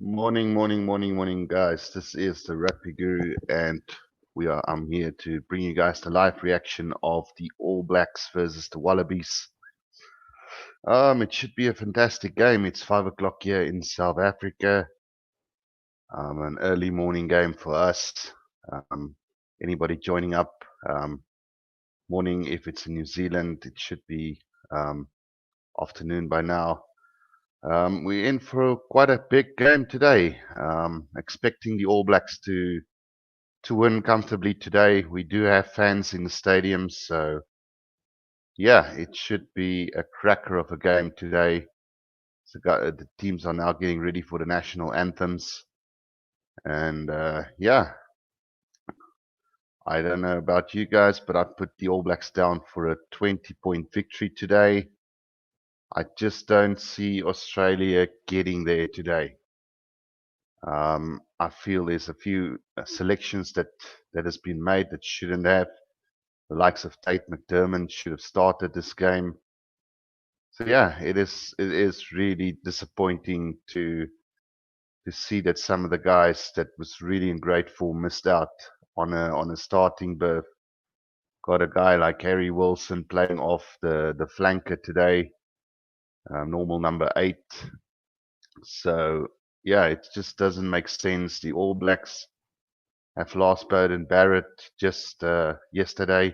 Morning, guys. This is the Rugby Guru, and I'm here to bring you guys the live reaction of the All Blacks versus the Wallabies. It should be a fantastic game. It's 5 o'clock here in South Africa. An early morning game for us. Um, Anybody joining up? Morning if it's in New Zealand. It should be afternoon by now. We're in for quite a big game today. Expecting the All Blacks to win comfortably today. We do have fans in the stadium, so yeah, it should be a cracker of a game today. The teams are now getting ready for the national anthems, and yeah, I don't know about you guys, but I put the All Blacks down for a 20-point victory today. I just don't see Australia getting there today. I feel there's a few selections that has been made that shouldn't have. The likes of Tate McDermott should have started this game. So yeah, it is really disappointing to see that some of the guys that was really in great form missed out on a starting berth. Got a guy like Harry Wilson playing off the flanker today, normal number 8. So yeah, it just doesn't make sense. The All Blacks have lost Beauden Barrett just yesterday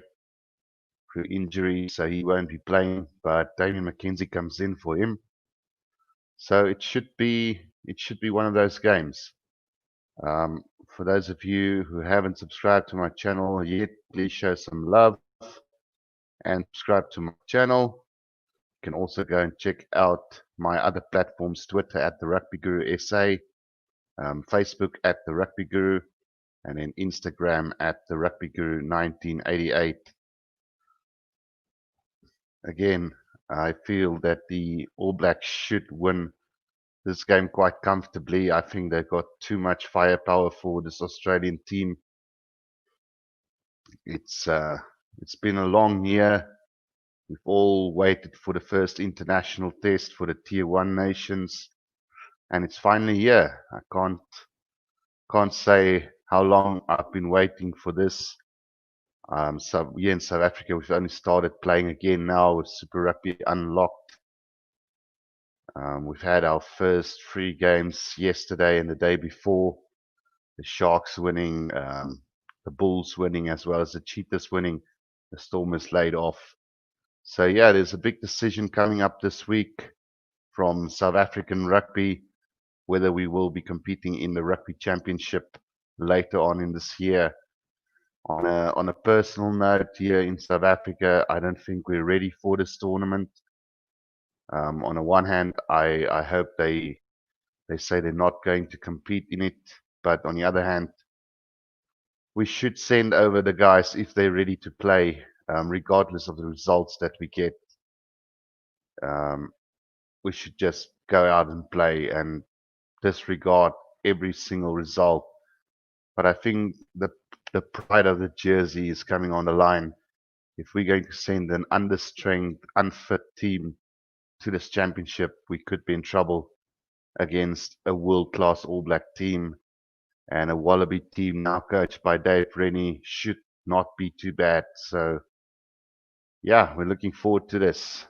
through injury, so he won't be playing. But Damian McKenzie comes in for him, so it should be one of those games. For those of you who haven't subscribed to my channel yet, please show some love and subscribe to my channel. You can also go and check out my other platforms: Twitter at the Rugby Guru SA, Facebook at the Rugby Guru, and then Instagram at the Rugby Guru 1988. Again, I feel that the All Blacks should win this game quite comfortably. I think they've got too much firepower for this Australian team. It's been a long year. We've all waited for the first international test for the Tier 1 nations, and it's finally here. I can't say how long I've been waiting for this. So here in South Africa, we've only started playing again now with Super Rugby unlocked. We've had our first 3 games yesterday and the day before. The Sharks winning, the Bulls winning, as well as the Cheetahs winning. The Stormers laid off. So yeah, there's a big decision coming up this week from South African rugby, whether we will be competing in the Rugby Championship later on in this year. On a personal note, here in South Africa, I don't think we're ready for this tournament. On the one hand, I hope they say they're not going to compete in it, but on the other hand, we should send over the guys if they're ready to play, regardless of the results that we get. We should just go out and play and disregard every single result. But I think the pride of the jersey is coming on the line. If we're going to send an understrength, unfit team to this championship, we could be in trouble against a world-class All Black team, and a Wallaby team now coached by Dave Rennie should not be too bad. So yeah, we're looking forward to this.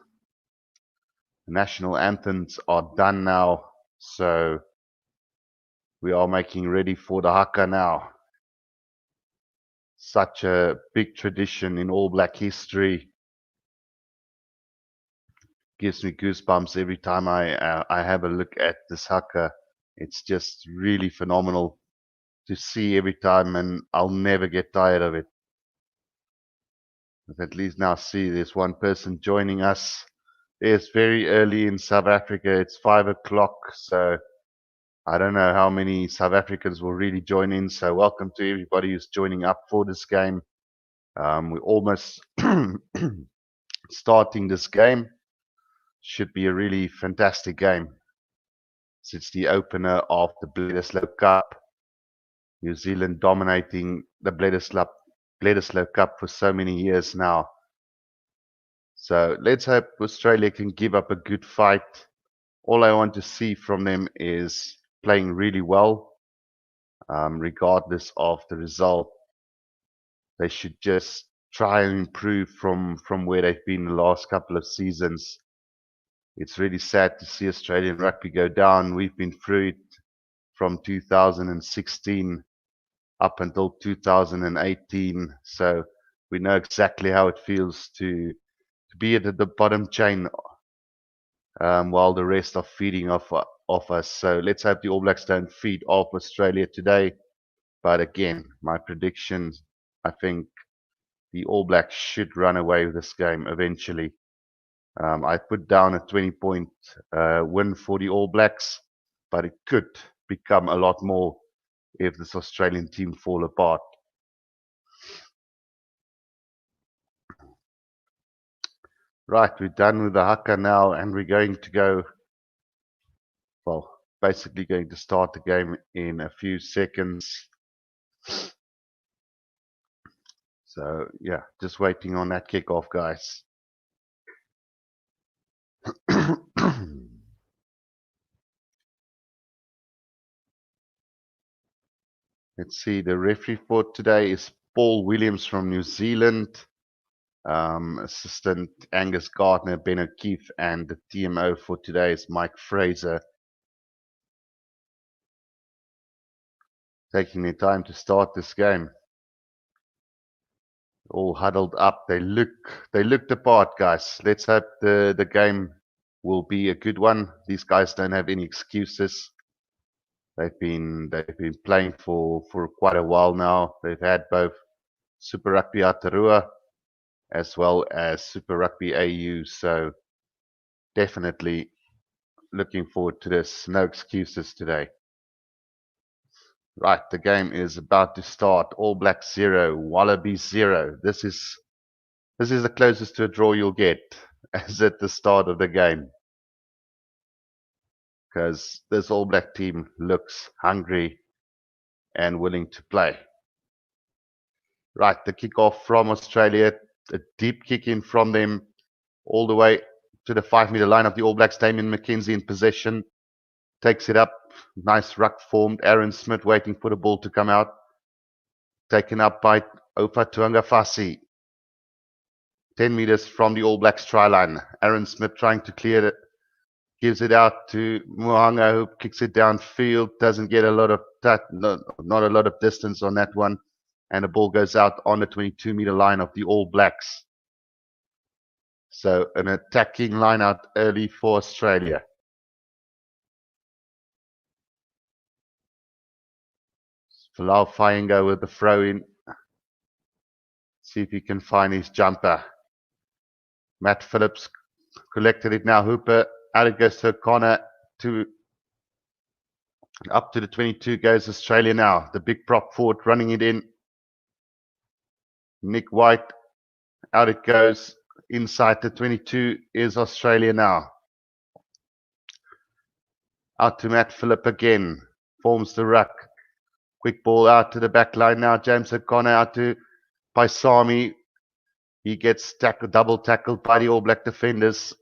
The national anthems are done now, so we are making ready for the Haka now. Such a big tradition in All Black history. Gives me goosebumps every time I have a look at this Haka. It's just really phenomenal to see every time, and I'll never get tired of it. But at least now see there's one person joining us. It's very early in South Africa. It's 5 o'clock, so I don't know how many South Africans will really join in. So welcome to everybody who's joining up for this game. We're almost starting this game. Should be a really fantastic game. It's the opener of the Bledisloe Cup. New Zealand dominating the Bledisloe Cup for so many years now. So let's hope Australia can give up a good fight. All I want to see from them is playing really well, regardless of the result. They should just try and improve from where they've been the last couple of seasons. It's really sad to see Australian rugby go down. We've been through it from 2016 up until 2018, so we know exactly how it feels to be at the bottom chain, while the rest are feeding off us. So let's hope the All Blacks don't feed off Australia today. But again, my prediction, I think the All Blacks should run away with this game eventually. I put down a 20-point win for the All Blacks, but it could become a lot more if this Australian team fall apart. Right, we're done with the Haka now, and we're going to go, well, basically going to start the game in a few seconds. So, yeah, just waiting on that kickoff, guys. Let's see, the referee for today is Paul Williams from New Zealand. Assistant Angus Gardner, Ben O'Keefe, and the TMO for today is Mike Fraser. Taking their time to start this game. All huddled up. They look the part, guys. Let's hope the game will be a good one. These guys don't have any excuses. They've been playing for quite a while now. They've had both Super Rugby Aotearoa as well as Super Rugby AU. So definitely looking forward to this. No excuses today. Right, the game is about to start. All Blacks 0, Wallabies 0. This is the closest to a draw you'll get, as at the start of the game, because this All Black team looks hungry and willing to play. Right, the kickoff from Australia, a deep kick in from them, all the way to the 5-meter line of the All Blacks. Damien McKenzie in possession, takes it up. Nice ruck formed. Aaron Smith waiting for the ball to come out. Taken up by Ofa Tuangafasi. 10 meters from the All Blacks try line. Aaron Smith trying to clear it. Gives it out to Mohanga, who kicks it downfield. Doesn't get a lot of not a lot of distance on that one. And the ball goes out on the 22-meter line of the All Blacks. So an attacking line out early for Australia. Falau Fainga with the throw in. See if he can find his jumper. Matt Phillips collected it now. Hooper, out it goes to O'Connor, up to the 22 goes Australia now. The big prop forward running it in. Nick White, out it goes. Inside the 22 is Australia now. Out to Matt Phillip again. Forms the ruck. Quick ball out to the back line now. James O'Connor out to Paisami. He gets double tackled by the All Black defenders.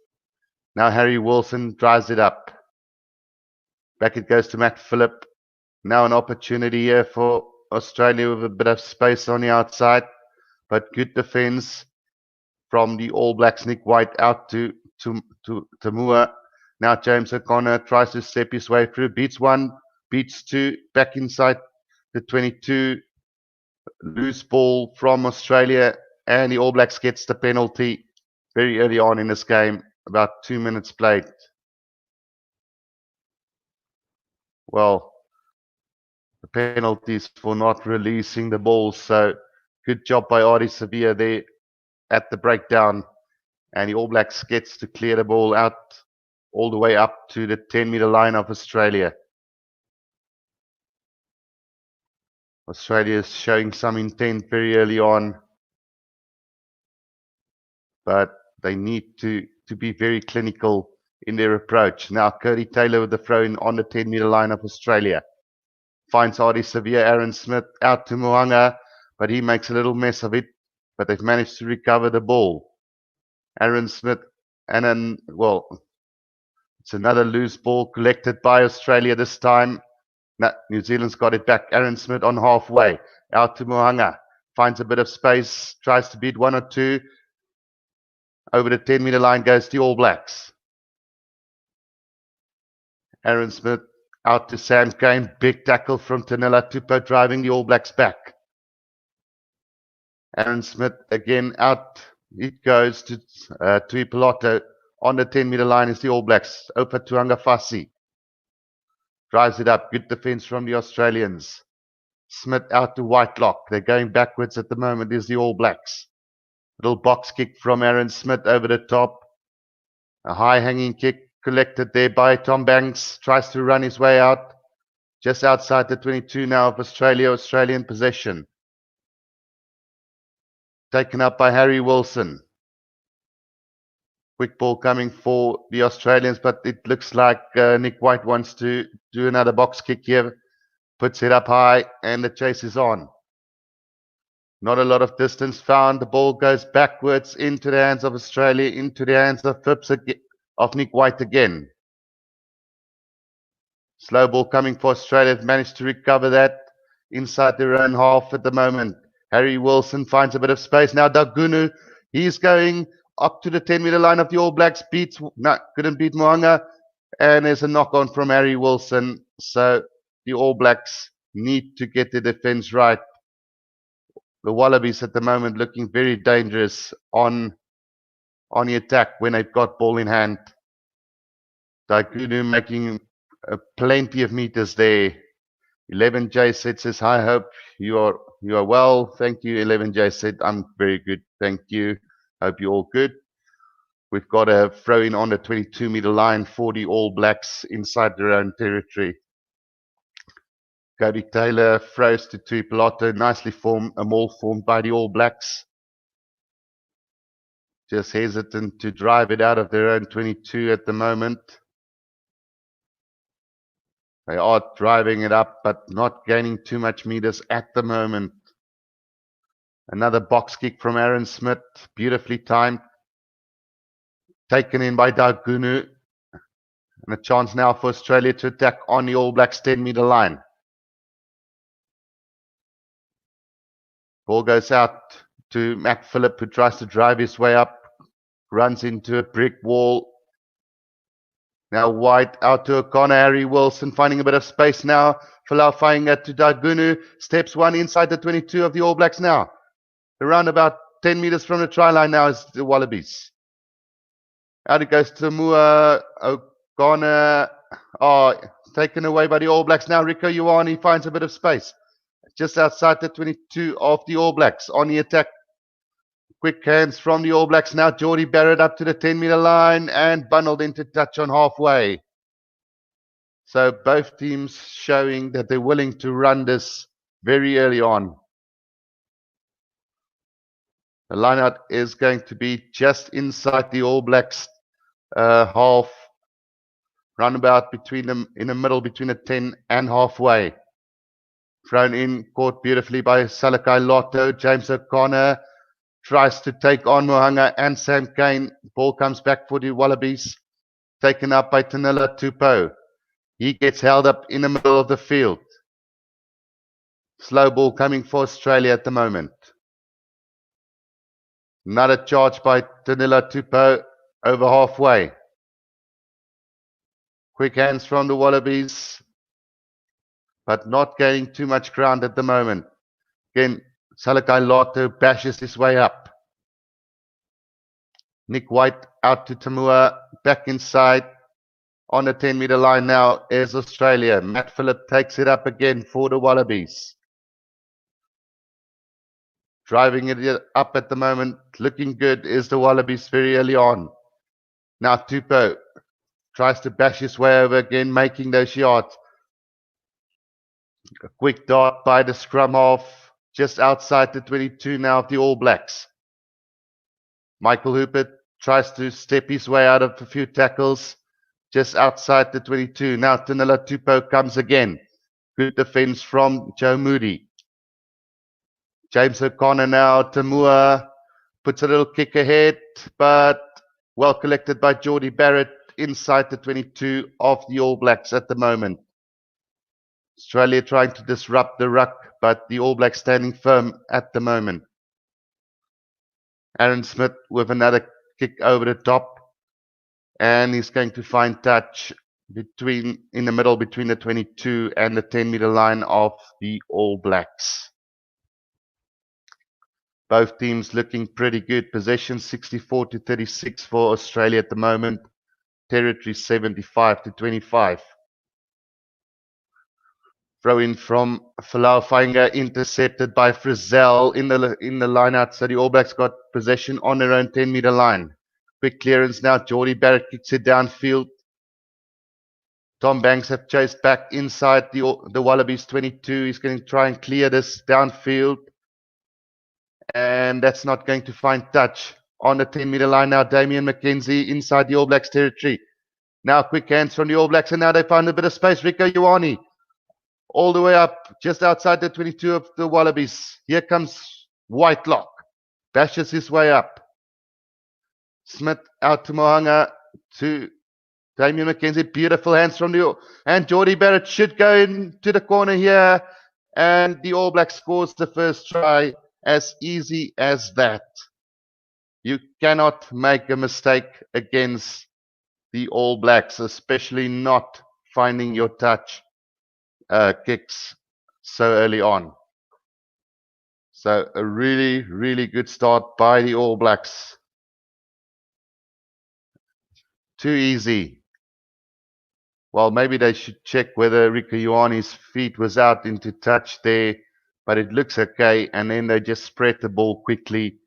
Now Harry Wilson drives it up. Back it goes to Matt Phillip. Now an opportunity here for Australia with a bit of space on the outside. But good defense from the All Blacks. Nick White out to Tamua. Now James O'Connor tries to step his way through. Beats one, beats two. Back inside the 22. Loose ball from Australia. And the All Blacks gets the penalty very early on in this game. About 2 minutes played. Well, the penalties for not releasing the ball. So good job by Artie Sevilla there at the breakdown. And the All Blacks gets to clear the ball out all the way up to the 10-meter line of Australia. Australia is showing some intent very early on. But they need to be very clinical in their approach. Now Cody Taylor with the throw in on the 10-meter line of Australia. Finds Artie Sevilla, Aaron Smith out to Mohanga, but he makes a little mess of it. But they've managed to recover the ball. Aaron Smith, and then, well, it's another loose ball collected by Australia this time. No, New Zealand's got it back. Aaron Smith on halfway. Out to Mohanga. Finds a bit of space. Tries to beat one or two. Over the 10-meter line goes the All Blacks. Aaron Smith out to Sam Cane. Big tackle from Tanela Tupou driving the All Blacks back. Aaron Smith again out. It goes to Tui Piloto. On the 10-meter line is the All Blacks. Opa Tuangafasi. Drives it up. Good defense from the Australians. Smith out to Whitelock. They're going backwards at the moment. Is the All Blacks. Little box kick from Aaron Smith over the top. A high hanging kick collected there by Tom Banks. Tries to run his way out. Just outside the 22 now of Australia. Australian possession. Taken up by Harry Wilson. Quick ball coming for the Australians, but it looks like Nick White wants to do another box kick here. Puts it up high, and the chase is on. Not a lot of distance found. The ball goes backwards into the hands of Australia, into the hands of Phipps of Nick White again. Slow ball coming for Australia. They've managed to recover that inside their own half at the moment. Harry Wilson finds a bit of space. Now Dagunu, he's going up to the 10-meter line of the All Blacks. Couldn't beat Moanga. And there's a knock on from Harry Wilson. So the All Blacks need to get the defense right. The Wallabies at the moment looking very dangerous on the attack when they've got ball in hand. Dagunu making plenty of meters there. 11J says, "Hi, hope you are well." Thank you. 11J said, "I'm very good. Thank you. Hope you're all good." We've got a throw in on the 22-meter line for the All Blacks inside their own territory. Cody Taylor throws to Tui Piloto. Nicely formed, a maul formed by the All Blacks. Just hesitant to drive it out of their own 22 at the moment. They are driving it up, but not gaining too much meters at the moment. Another box kick from Aaron Smith, beautifully timed. Taken in by Dagunu. And a chance now for Australia to attack on the All Blacks 10-meter line. Ball goes out to Matt Phillip, who tries to drive his way up. Runs into a brick wall. Now White out to O'Connor. Harry Wilson finding a bit of space now. Falau firing it to Dagunu. Steps one inside the 22 of the All Blacks now. Around about 10 meters from the try line now is the Wallabies. Out it goes to Mua. O'Connor. Taken away by the All Blacks now. Rico Ioane finds a bit of space. Just outside the 22 of the All Blacks on the attack. Quick hands from the All Blacks now. Geordie Barrett up to the 10-meter line and bundled into touch on halfway. So both teams showing that they're willing to run this very early on. The lineout is going to be just inside the All Blacks half. Roundabout between them, in the middle between the 10 and halfway. Thrown in, caught beautifully by Salakai Lotto. James O'Connor tries to take on Mohanga and Sam Cane. Ball comes back for the Wallabies. Taken up by Tanela Tupou. He gets held up in the middle of the field. Slow ball coming for Australia at the moment. Another charge by Tanela Tupou over halfway. Quick hands from the Wallabies, but not gaining too much ground at the moment. Again, Salakai Lotto bashes his way up. Nick White out to Tamua, back inside. On the 10-meter line now is Australia. Matt Phillip takes it up again for the Wallabies. Driving it up at the moment, looking good is the Wallabies very early on. Now Tupou tries to bash his way over again, making those yards. A quick dart by the scrum half, just outside the 22 now of the All Blacks. Michael Hooper tries to step his way out of a few tackles, just outside the 22. Now Tanela Tupou comes again. Good defense from Joe Moody. James O'Connor now, Tamua puts a little kick ahead, but well collected by Geordie Barrett inside the 22 of the All Blacks at the moment. Australia trying to disrupt the ruck, but the All Blacks standing firm at the moment. Aaron Smith with another kick over the top, and he's going to find touch in the middle between the 22 and the 10-meter line of the All Blacks. Both teams looking pretty good. Possession 64 to 36 for Australia at the moment. Territory 75 to 25. Throw in from Falau Fainga, intercepted by Frizzell in the line out. So the All Blacks got possession on their own 10-meter line. Quick clearance now. Geordie Barrett kicks it downfield. Tom Banks have chased back inside the Wallabies 22. He's going to try and clear this downfield. And that's not going to find touch on the 10-meter line now. Damian McKenzie inside the All Blacks territory. Now quick hands from the All Blacks, and now they find a bit of space. Rico Ioane all the way up just outside the 22 of the Wallabies. Here comes Whitelock. Bashes his way up. Smith out to Mohanga to Damian McKenzie. Beautiful hands from and Geordie Barrett should go into the corner here. And the All Blacks scores the first try. As easy as that. You cannot make a mistake against the All Blacks, especially not finding your touch kicks so early on. So a really, really good start by the All Blacks. Too easy. Well, maybe they should check whether Rico Ioane's feet was out into touch there. But it looks okay, and then they just spread the ball quickly,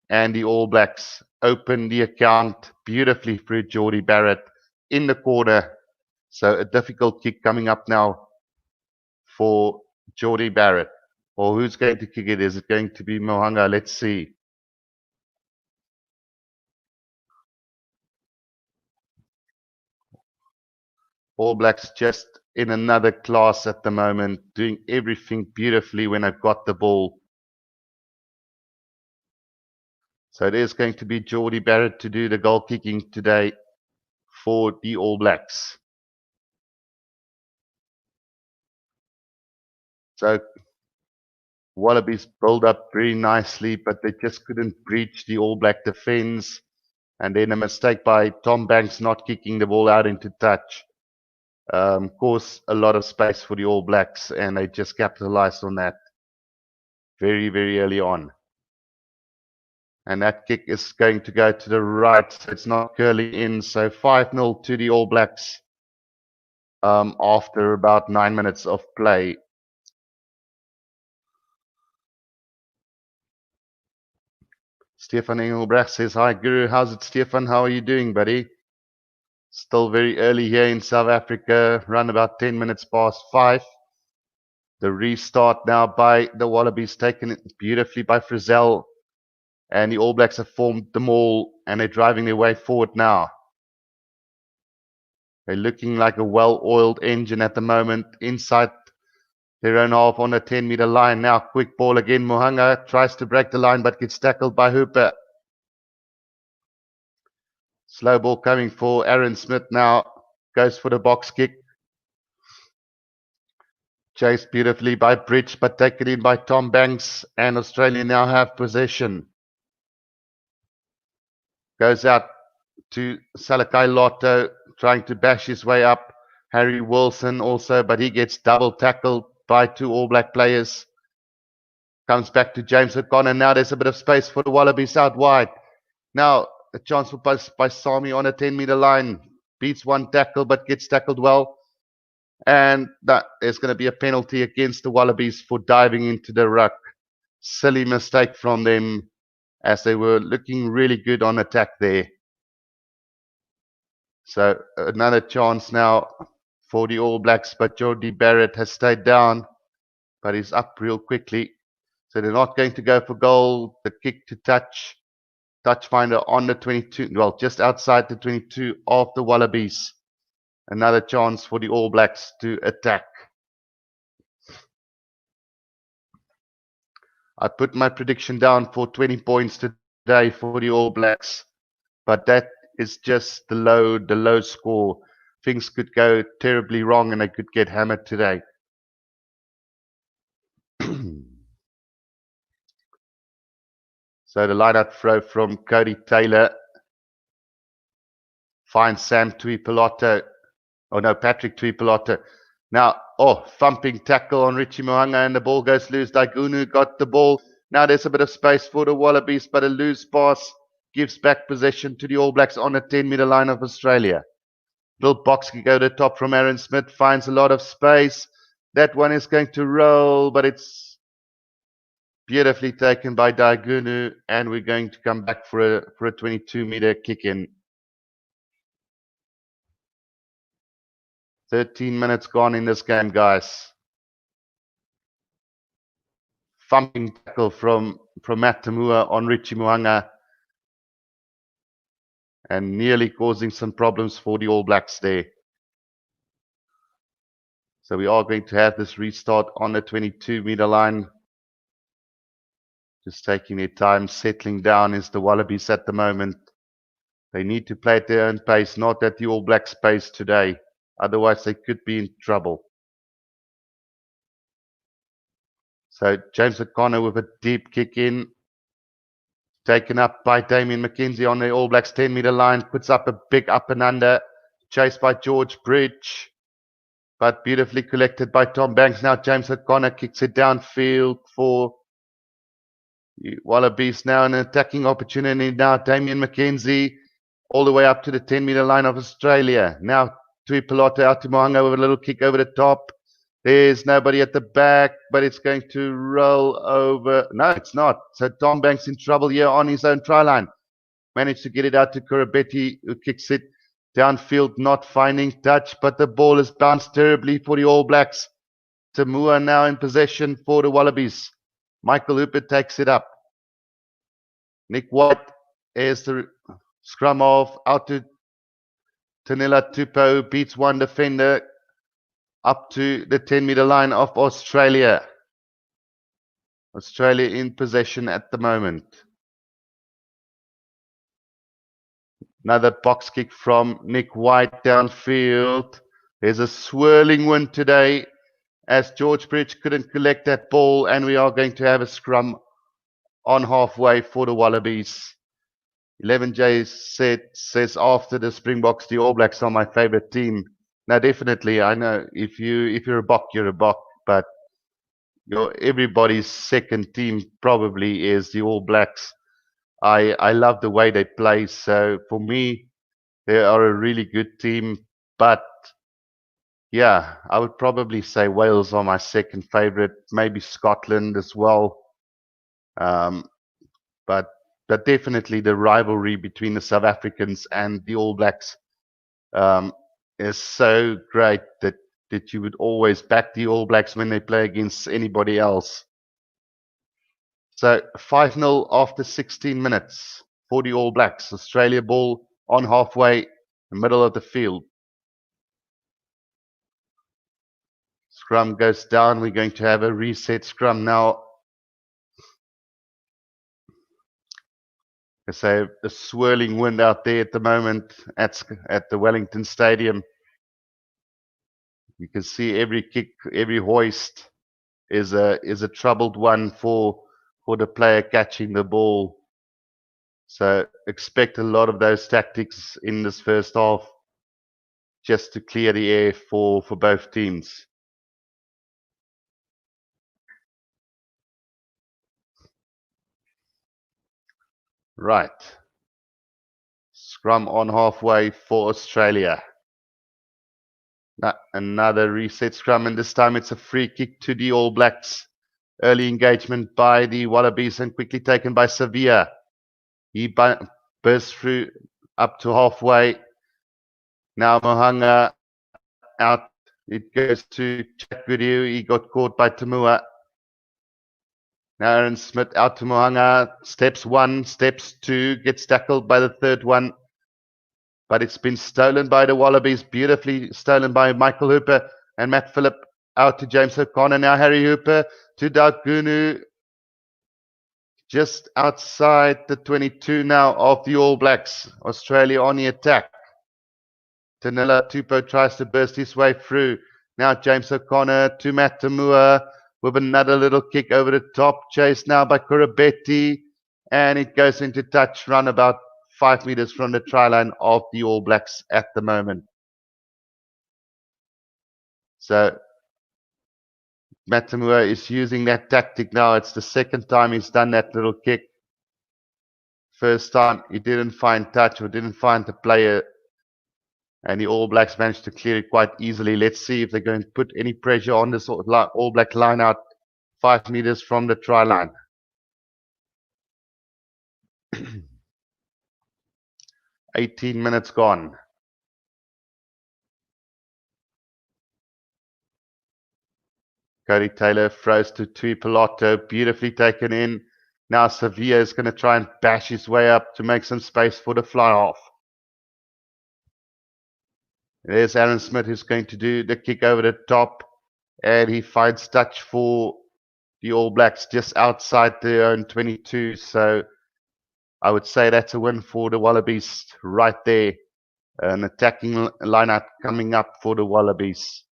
and the All Blacks open the account beautifully through Geordie Barrett in the corner. So a difficult kick coming up now for Geordie Barrett. Or who's going to kick it? Is it going to be Mohanga? Let's see. All Blacks just in another class at the moment, doing everything beautifully when I've got the ball. So it is going to be Geordie Barrett to do the goal kicking today for the All Blacks. So Wallabies build up very nicely, but they just couldn't breach the All Black defense. And then a mistake by Tom Banks not kicking the ball out into touch. Caused a lot of space for the All Blacks, and they just capitalized on that very, very early on. And that kick is going to go to the right, so it's not curling in. So 5-0 to the All Blacks after about 9 minutes of play. Stefan Engelbrecht says, "Hi Guru, how's it Stefan? How are you doing, buddy?" Still very early here in South Africa, run about 10 minutes past 5. The restart now by the Wallabies, taken beautifully by Frizzell. And the All Blacks have formed them all, and they're driving their way forward now. They're looking like a well-oiled engine at the moment, inside their own half on the 10-meter line. Now, quick ball again. Mohanga tries to break the line, but gets tackled by Hooper. Slow ball coming for Aaron Smith now. Goes for the box kick. Chased beautifully by Bridge, but taken in by Tom Banks. And Australia now have possession. Goes out to Salakai Lotto, trying to bash his way up. Harry Wilson also, but he gets double tackled by 2 All Black players. Comes back to James O'Connor. Now there's a bit of space for the Wallabies out wide. Now a chance for by Sami on a 10-meter line. Beats one tackle, but gets tackled well. And there's going to be a penalty against the Wallabies for diving into the ruck. Silly mistake from them, as they were looking really good on attack there. So another chance now for the All Blacks, but Geordie Barrett has stayed down, but he's up real quickly. So they're not going to go for goal. The kick to touch finder on the 22, well, just outside the 22 of the Wallabies. Another chance for the All Blacks to attack. I put my prediction down for 20 points today for the All Blacks, but that is just the low score. Things could go terribly wrong and they could get hammered today. So the line-out throw from Cody Taylor finds Sam Tuipolotto. Oh no, Patrick Tuipolotto. Now, thumping tackle on Richie Mo'unga and the ball goes loose. Daigunu got the ball. Now there's a bit of space for the Wallabies, but a loose pass gives back possession to the All Blacks on the 10-metre line of Australia. Little box can go to the top from Aaron Smith, finds a lot of space. That one is going to roll, but it's beautifully taken by Daigunu, and we're going to come back for a 22-metre kick-in. 13 minutes gone in this game, guys. Thumping tackle from Matt Tamua on Richie Mo'unga and nearly causing some problems for the All Blacks there. So we are going to have this restart on the 22-metre line. Just taking their time, settling down is the Wallabies at the moment. They need to play at their own pace, not at the All Blacks pace today. Otherwise, they could be in trouble. So James O'Connor with a deep kick in. Taken up by Damien McKenzie on the All Blacks 10-metre line. Puts up a big up and under. Chased by George Bridge. But beautifully collected by Tom Banks. Now James O'Connor kicks it downfield for Wallabies. Now an attacking opportunity. Now Damien McKenzie all the way up to the 10-metre line of Australia. Now Tuipolotto out to Mo'unga with a little kick over the top. There's nobody at the back, but it's going to roll over. No, it's not. So Tom Banks in trouble here on his own try line. Managed to get it out to Koroibete, who kicks it downfield, not finding touch, but the ball is bounced terribly for the All Blacks. Tamua now in possession for the Wallabies. Michael Hooper takes it up. Nick White is the scrum off, out to Tanila Tupou, beats one defender up to the 10-metre line of Australia. Australia in possession at the moment. Another box kick from Nick White downfield. There's a swirling wind today as George Bridge couldn't collect that ball, and we are going to have a scrum on halfway for the Wallabies. 11J says after the Springboks, the All Blacks are my favourite team. Now, definitely, I know if you're a Bok, you're a Bok, but everybody's second team probably is the All Blacks. I love the way they play. So for me, they are a really good team. But yeah, I would probably say Wales are my second favourite. Maybe Scotland as well. But definitely the rivalry between the South Africans and the All Blacks is so great that you would always back the All Blacks when they play against anybody else. So 5-0 after 16 minutes for the All Blacks. Australia ball on halfway, the middle of the field. Scrum goes down. We're going to have a reset scrum now. I say a swirling wind out there at the moment at the Wellington Stadium. You can see every kick, every hoist is a troubled one for the player catching the ball. So expect a lot of those tactics in this first half just to clear the air for both teams. Right. Scrum on halfway for Australia. Another reset scrum, and this time it's a free kick to the All Blacks. Early engagement by the Wallabies and quickly taken by Sevilla. He bursts through up to halfway. Now Mo'unga out. It goes to Jack Goodhue. He got caught by Tamua. Now Aaron Smith out to Mo'unga. Steps one, steps two, gets tackled by the third one. But it's been stolen by the Wallabies. Beautifully stolen by Michael Hooper and Matt Phillip out to James O'Connor. Now Harry Hooper to Daigunu. Just outside the 22 now of the All Blacks. Australia on the attack. Tanila Tupou tries to burst his way through. Now James O'Connor to Matt Tamua with another little kick over the top. Chased now by Koroibete. And it goes into touch, run about 5 meters from the try line of the All Blacks at the moment. So Matamua is using that tactic now. It's the second time he's done that little kick. First time he didn't find touch or didn't find the player, and the All Blacks managed to clear it quite easily. Let's see if they're going to put any pressure on this All Black line out 5 meters from the try line. 18 minutes gone. Cody Taylor throws to Tui Pilato, beautifully taken in. Now Sevilla is going to try and bash his way up to make some space for the fly off. There's Aaron Smith who's going to do the kick over the top, and he finds touch for the All Blacks just outside their own 22. So I would say that's a win for the Wallabies right there. An attacking lineup coming up for the Wallabies.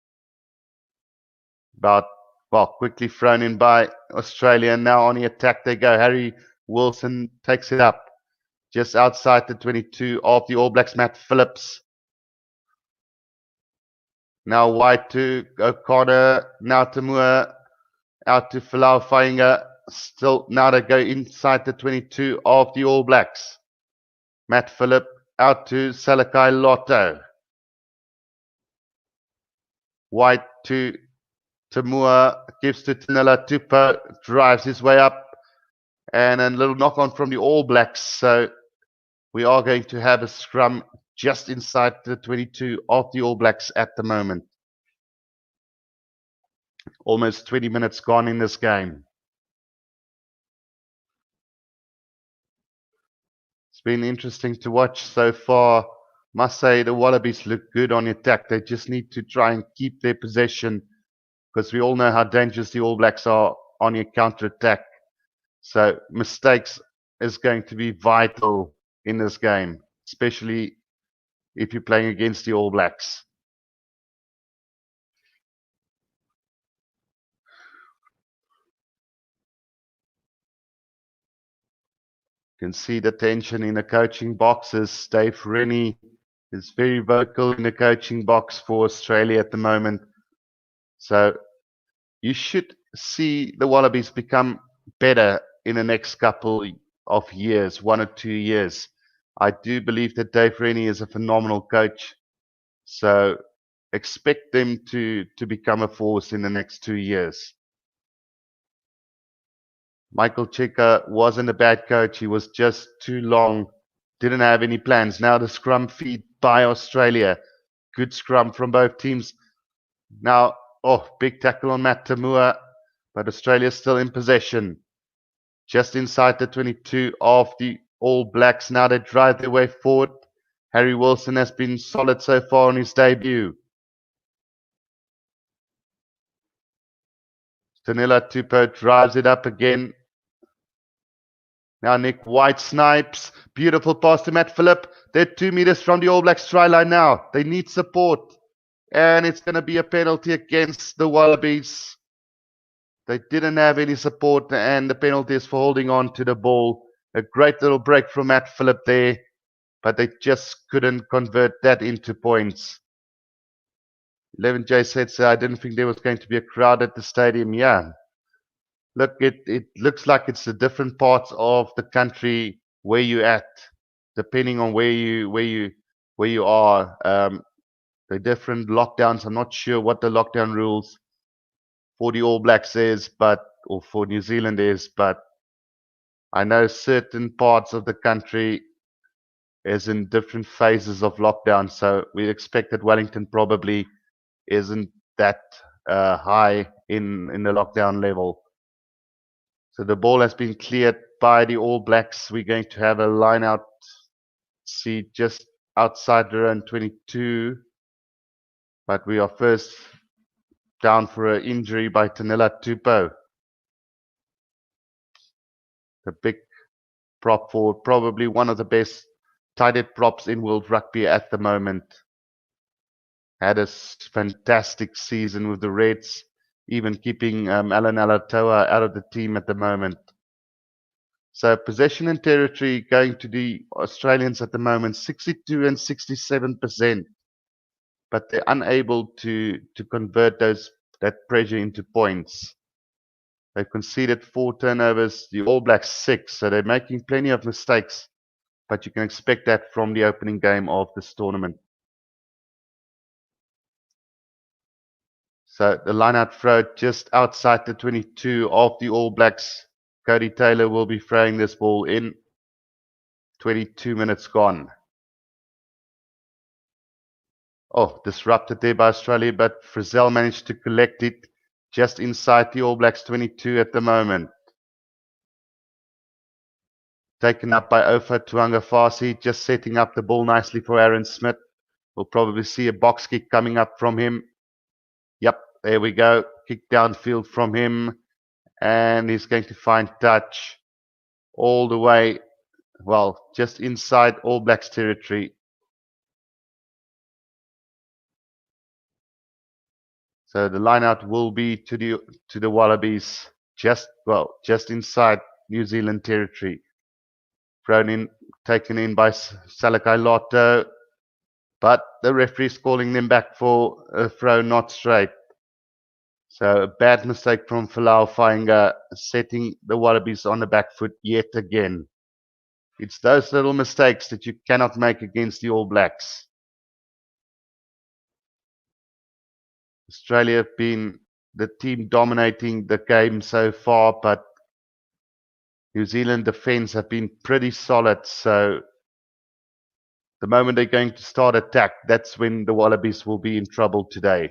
Quickly thrown in by Australia. Now on the attack they go. Harry Wilson takes it up just outside the 22 of the All Blacks. Matt Phillips. Now wide to O'Connor. Now to Moore. Out to Falau Fainga. Still now they go inside the 22 of the All Blacks. Matt Phillip out to Salakai Lotto. Wide to Moore. Gives to Tanila Tupo. Drives his way up. And a little knock on from the All Blacks. So we are going to have a scrum just inside the 22 of the All Blacks at the moment. Almost 20 minutes gone in this game. It's been interesting to watch so far. Must say the Wallabies look good on attack. They just need to try and keep their possession, because we all know how dangerous the All Blacks are on your counter attack. So mistakes is going to be vital in this game, especially if you're playing against the All Blacks. You can see the tension in the coaching boxes. Dave Rennie is very vocal in the coaching box for Australia at the moment. So you should see the Wallabies become better in the next couple of years, 1 or 2 years. I do believe that Dave Rennie is a phenomenal coach. So expect them to become a force in the next 2 years. Michael Cheika wasn't a bad coach. He was just too long. Didn't have any plans. Now the scrum feed by Australia. Good scrum from both teams. Now, big tackle on Matt Tamua. But Australia's still in possession. Just inside the 22 of the All Blacks. Now they drive their way forward. Harry Wilson has been solid so far on his debut. Tanila Tupou drives it up again. Now Nick White snipes. Beautiful pass to Matt Phillip. They're 2 meters from the All Blacks try line now. They need support. And it's going to be a penalty against the Wallabies. They didn't have any support, and the penalty is for holding on to the ball. A great little break from Matt Phillip there, but they just couldn't convert that into points. 11J said, I didn't think there was going to be a crowd at the stadium. Yeah. Look, it looks like it's the different parts of the country where you're at, depending on where you are. The different lockdowns. I'm not sure what the lockdown rules for the All Blacks is, or for New Zealand is, but I know certain parts of the country is in different phases of lockdown. So we expect that Wellington probably isn't that high in the lockdown level. So the ball has been cleared by the All Blacks. We're going to have a line out, see, just outside their own 22. But we are first down for an injury by Tanila Tupou. The big prop forward, probably one of the best tight props in World Rugby at the moment. Had a fantastic season with the Reds, even keeping Alan Alatoa out of the team at the moment. So possession and territory going to the Australians at the moment, 62 and 67%, but they're unable to convert that pressure into points. They've conceded 4 turnovers, the All Blacks 6, so they're making plenty of mistakes, but you can expect that from the opening game of this tournament. So the line-out throw just outside the 22 of the All Blacks. Cody Taylor will be throwing this ball in. 22 minutes gone. Oh, disrupted there by Australia, but Frizzell managed to collect it just inside the All Blacks 22 at the moment. Taken up by Ofa Tuangafasi, just setting up the ball nicely for Aaron Smith. We'll probably see a box kick coming up from him. Yep, there we go. Kick downfield from him. And he's going to find touch all the way, well, just inside All Blacks territory. So the lineout will be to the Wallabies, just inside New Zealand territory. Thrown in, taken in by Salakai Lotto, but the referee's calling them back for a throw not straight. So a bad mistake from Folau Fainga, setting the Wallabies on the back foot yet again. It's those little mistakes that you cannot make against the All Blacks. Australia have been the team dominating the game so far, but New Zealand defence have been pretty solid. So the moment they're going to start attack, that's when the Wallabies will be in trouble today.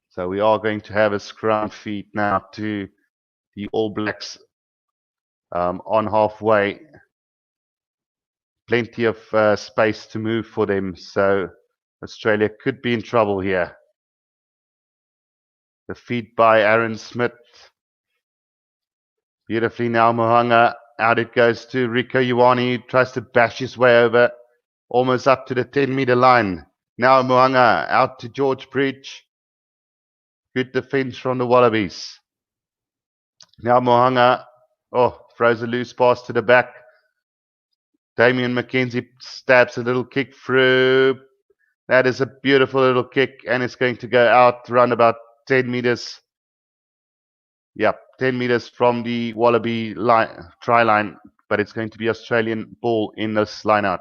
So we are going to have a scrum feed now to the All Blacks on halfway. Plenty of space to move for them, so Australia could be in trouble here. The feed by Aaron Smith. Beautifully now Mohanga. Out it goes to Rico Ioane, tries to bash his way over, almost up to the 10-meter line. Now Mohanga out to George Bridge. Good defense from the Wallabies. Now Mohanga, throws a loose pass to the back. Damian McKenzie stabs a little kick through. That is a beautiful little kick, and it's going to go out around about 10 meters. Yep, 10 meters from the Wallaby try line, but it's going to be Australian ball in this lineout.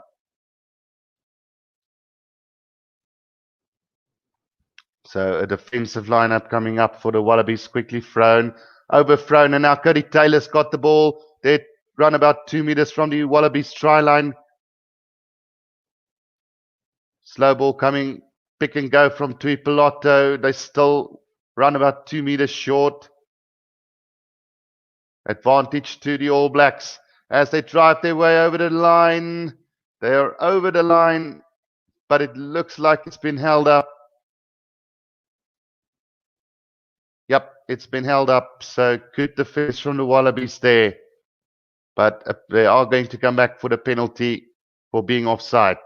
So a defensive lineup coming up for the Wallabies, quickly thrown, overthrown, and now Cody Taylor's got the ball. They run about 2 meters from the Wallabies try line. Slow ball coming, pick and go from Tui Piloto. They still run about 2 meters short. Advantage to the All Blacks as they drive their way over the line. They are over the line, but it looks like it's been held up. Yep, it's been held up. So good defense from the Wallabies there. But they are going to come back for the penalty for being offside.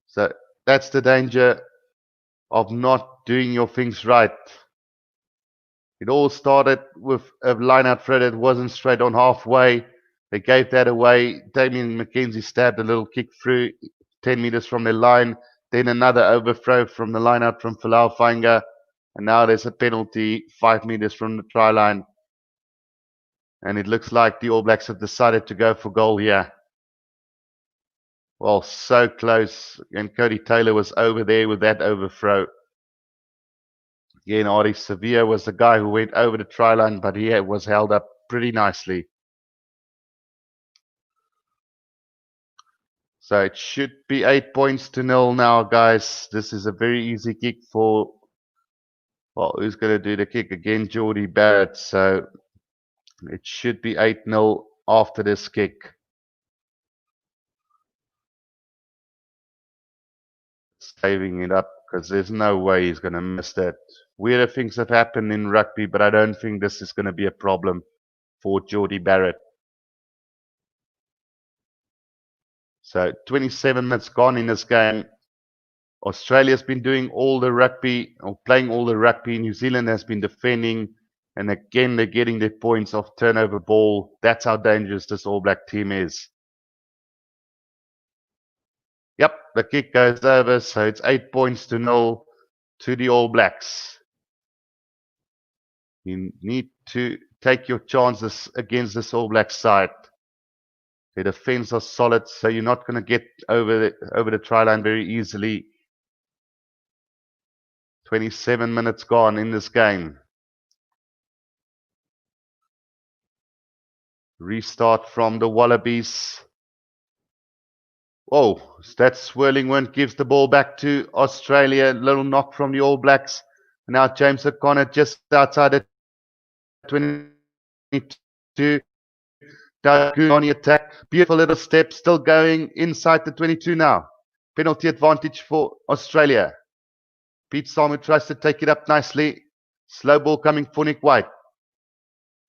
So that's the danger of not doing your things right. It all started with a line-out throw that wasn't straight on halfway. They gave that away. Damian McKenzie stabbed a little kick through 10 meters from the line. Then another overthrow from the line-out from Folau Fainga. And now there's a penalty 5 meters from the try line. And it looks like the All Blacks have decided to go for goal here. Well, so close. And Cody Taylor was over there with that overthrow. Again, Ari Sevilla was the guy who went over the try line, but he was held up pretty nicely. So it should be 8 points to 0 now, guys. This is a very easy kick for, well, who's going to do the kick again? Jordie Barrett. So it should be 8-0 after this kick. Saving it up because there's no way he's going to miss that. Weirder things have happened in rugby, but I don't think this is going to be a problem for Jordie Barrett. So 27 minutes gone in this game. Australia's been doing all the rugby, or playing all the rugby. New Zealand has been defending. And again, they're getting their points off turnover ball. That's how dangerous this All Black team is. Yep, the kick goes over, so it's 8 points to 0 to the All Blacks. You need to take your chances against this All Black side. The defense are solid, so you're not going to get over the try line very easily. 27 minutes gone in this game. Restart from the Wallabies. Oh, that swirling wind gives the ball back to Australia. Little knock from the All Blacks. Now James O'Connor just outside the 22. Dagoon on the attack. Beautiful little step. Still going inside the 22 now. Penalty advantage for Australia. Pete Samu tries to take it up nicely. Slow ball coming for Nick White.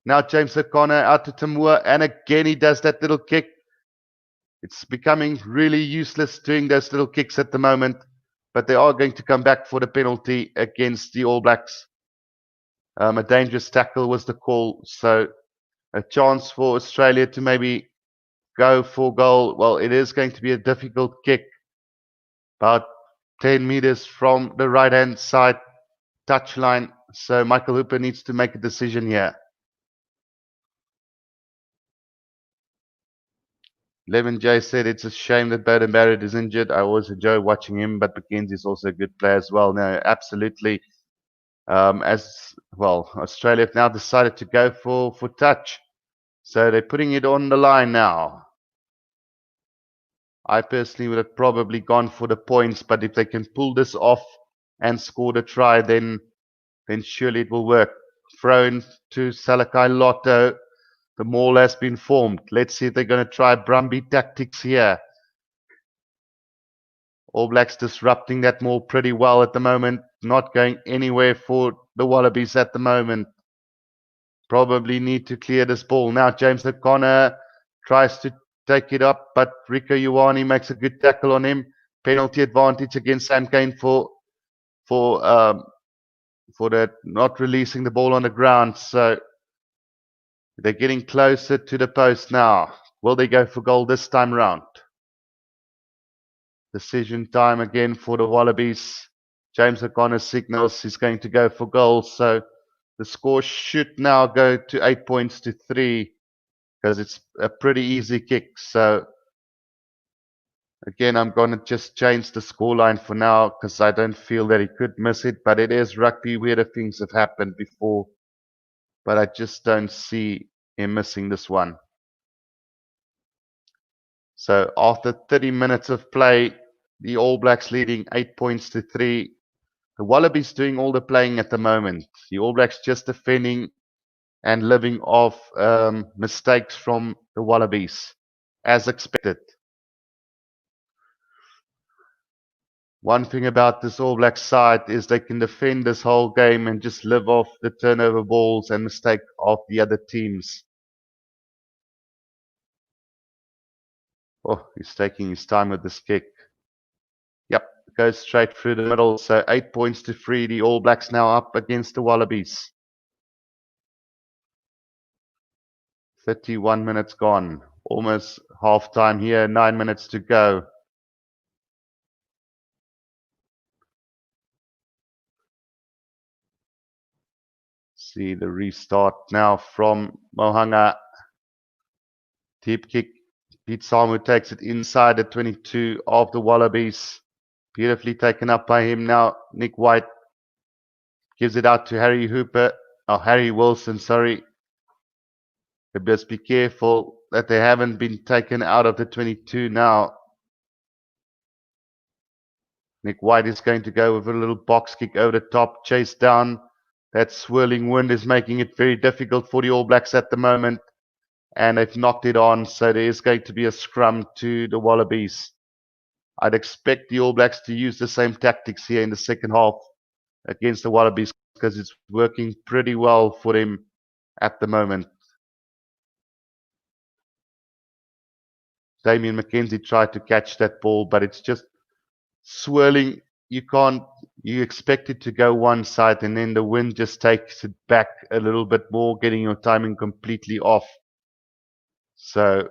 Now James O'Connor out to Tamua. And again he does that little kick. It's becoming really useless doing those little kicks at the moment. But they are going to come back for the penalty against the All Blacks. A dangerous tackle was the call. So a chance for Australia to maybe go for goal. Well, it is going to be a difficult kick. About 10 meters from the right-hand side touchline. So Michael Hooper needs to make a decision here. Levin J said it's a shame that Bowden Barrett is injured. I always enjoy watching him, but McKenzie's also a good player as well. No, absolutely. As well, Australia have now decided to go for touch. So they're putting it on the line now. I personally would have probably gone for the points, but if they can pull this off and score the try, then surely it will work. Thrown to Salakai Lotto. The maul has been formed. Let's see if they're going to try Brumby tactics here. All Blacks disrupting that maul pretty well at the moment. Not going anywhere for the Wallabies at the moment. Probably need to clear this ball. Now James O'Connor tries to take it up, but Rico Ioane makes a good tackle on him. Penalty advantage against Sam Cane for that not releasing the ball on the ground. So they're getting closer to the post now. Will they go for goal this time round? Decision time again for the Wallabies. James O'Connor signals he's going to go for goal. So the score should now go to 8 points to 3 because it's a pretty easy kick. So again, I'm going to just change the scoreline for now because I don't feel that he could miss it. But it is rugby. Weirder things have happened before. But I just don't see him missing this one. So after 30 minutes of play, the All Blacks leading 8 points to 3. The Wallabies doing all the playing at the moment. The All Blacks just defending and living off mistakes from the Wallabies, as expected. One thing about this All Black side is they can defend this whole game and just live off the turnover balls and mistake of the other teams. Oh, he's taking his time with this kick. Yep, goes straight through the middle. So 8 points to 3. The All Blacks now up against the Wallabies. 31 minutes gone. Almost half time here. 9 minutes to go. See the restart now from Mohanga. Deep kick. Pete Samu takes it inside the 22 of the Wallabies. Beautifully taken up by him now. Nick White gives it out to Harry Hooper. Oh, Harry Wilson, sorry. But just be careful that they haven't been taken out of the 22 now. Nick White is going to go with a little box kick over the top, chase down. That swirling wind is making it very difficult for the All Blacks at the moment. And they've knocked it on, so there is going to be a scrum to the Wallabies. I'd expect the All Blacks to use the same tactics here in the second half against the Wallabies because it's working pretty well for them at the moment. Damien McKenzie tried to catch that ball, but it's just swirling you expect it to go one side and then the wind just takes it back a little bit more, getting your timing completely off. So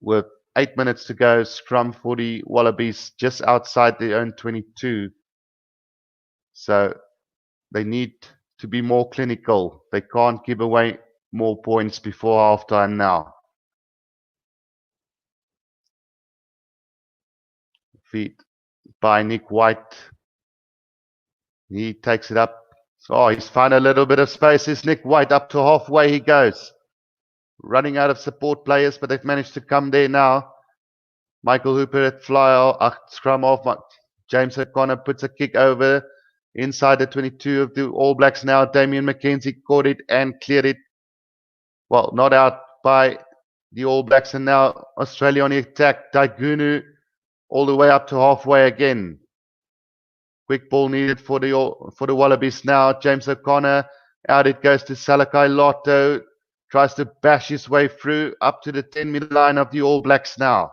with 8 minutes to go, scrum for the Wallabies just outside their own 22. So they need to be more clinical. They can't give away more points before halftime now. Feed by Nick White. He takes it up. Oh, he's found a little bit of space. Is Nick White up to halfway? He goes. Running out of support players, but they've managed to come there now. Michael Hooper at scrum off. James O'Connor puts a kick over inside the 22 of the All Blacks now. Damian McKenzie caught it and cleared it. Well, not out by the All Blacks, and now Australia on the attack. Daigunu all the way up to halfway again. Quick ball needed for the Wallabies now. James O'Connor, out it goes to Salakai Lotto. Tries to bash his way through up to the 10-meter line of the All Blacks now.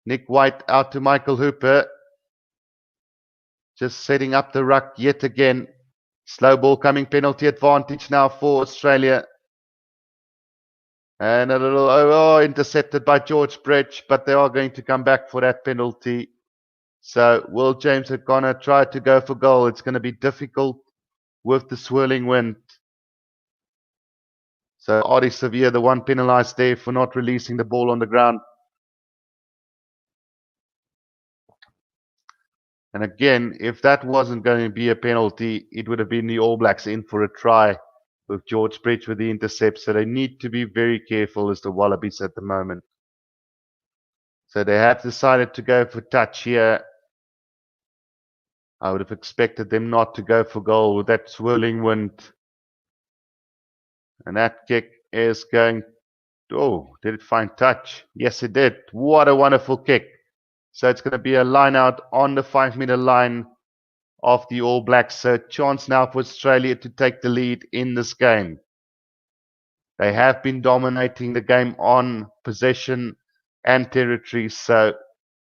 Nick White out to Michael Hooper. Just setting up the ruck yet again. Slow ball coming, penalty advantage now for Australia. And a little intercepted by George Bridge, but they are going to come back for that penalty. So will James O'Connor try to go for goal? It's going to be difficult with the swirling wind. So Adi Severe, the one penalised there for not releasing the ball on the ground. And again, if that wasn't going to be a penalty, it would have been the All Blacks in for a try with George Bridge with the intercept. So they need to be very careful as the Wallabies at the moment. So they have decided to go for touch here. I would have expected them not to go for goal with that swirling wind. And that kick is going... Oh, did it find touch? Yes, it did. What a wonderful kick. So it's going to be a line out on the 5-meter line of the All Blacks. So chance now for Australia to take the lead in this game. They have been dominating the game on possession and territory. So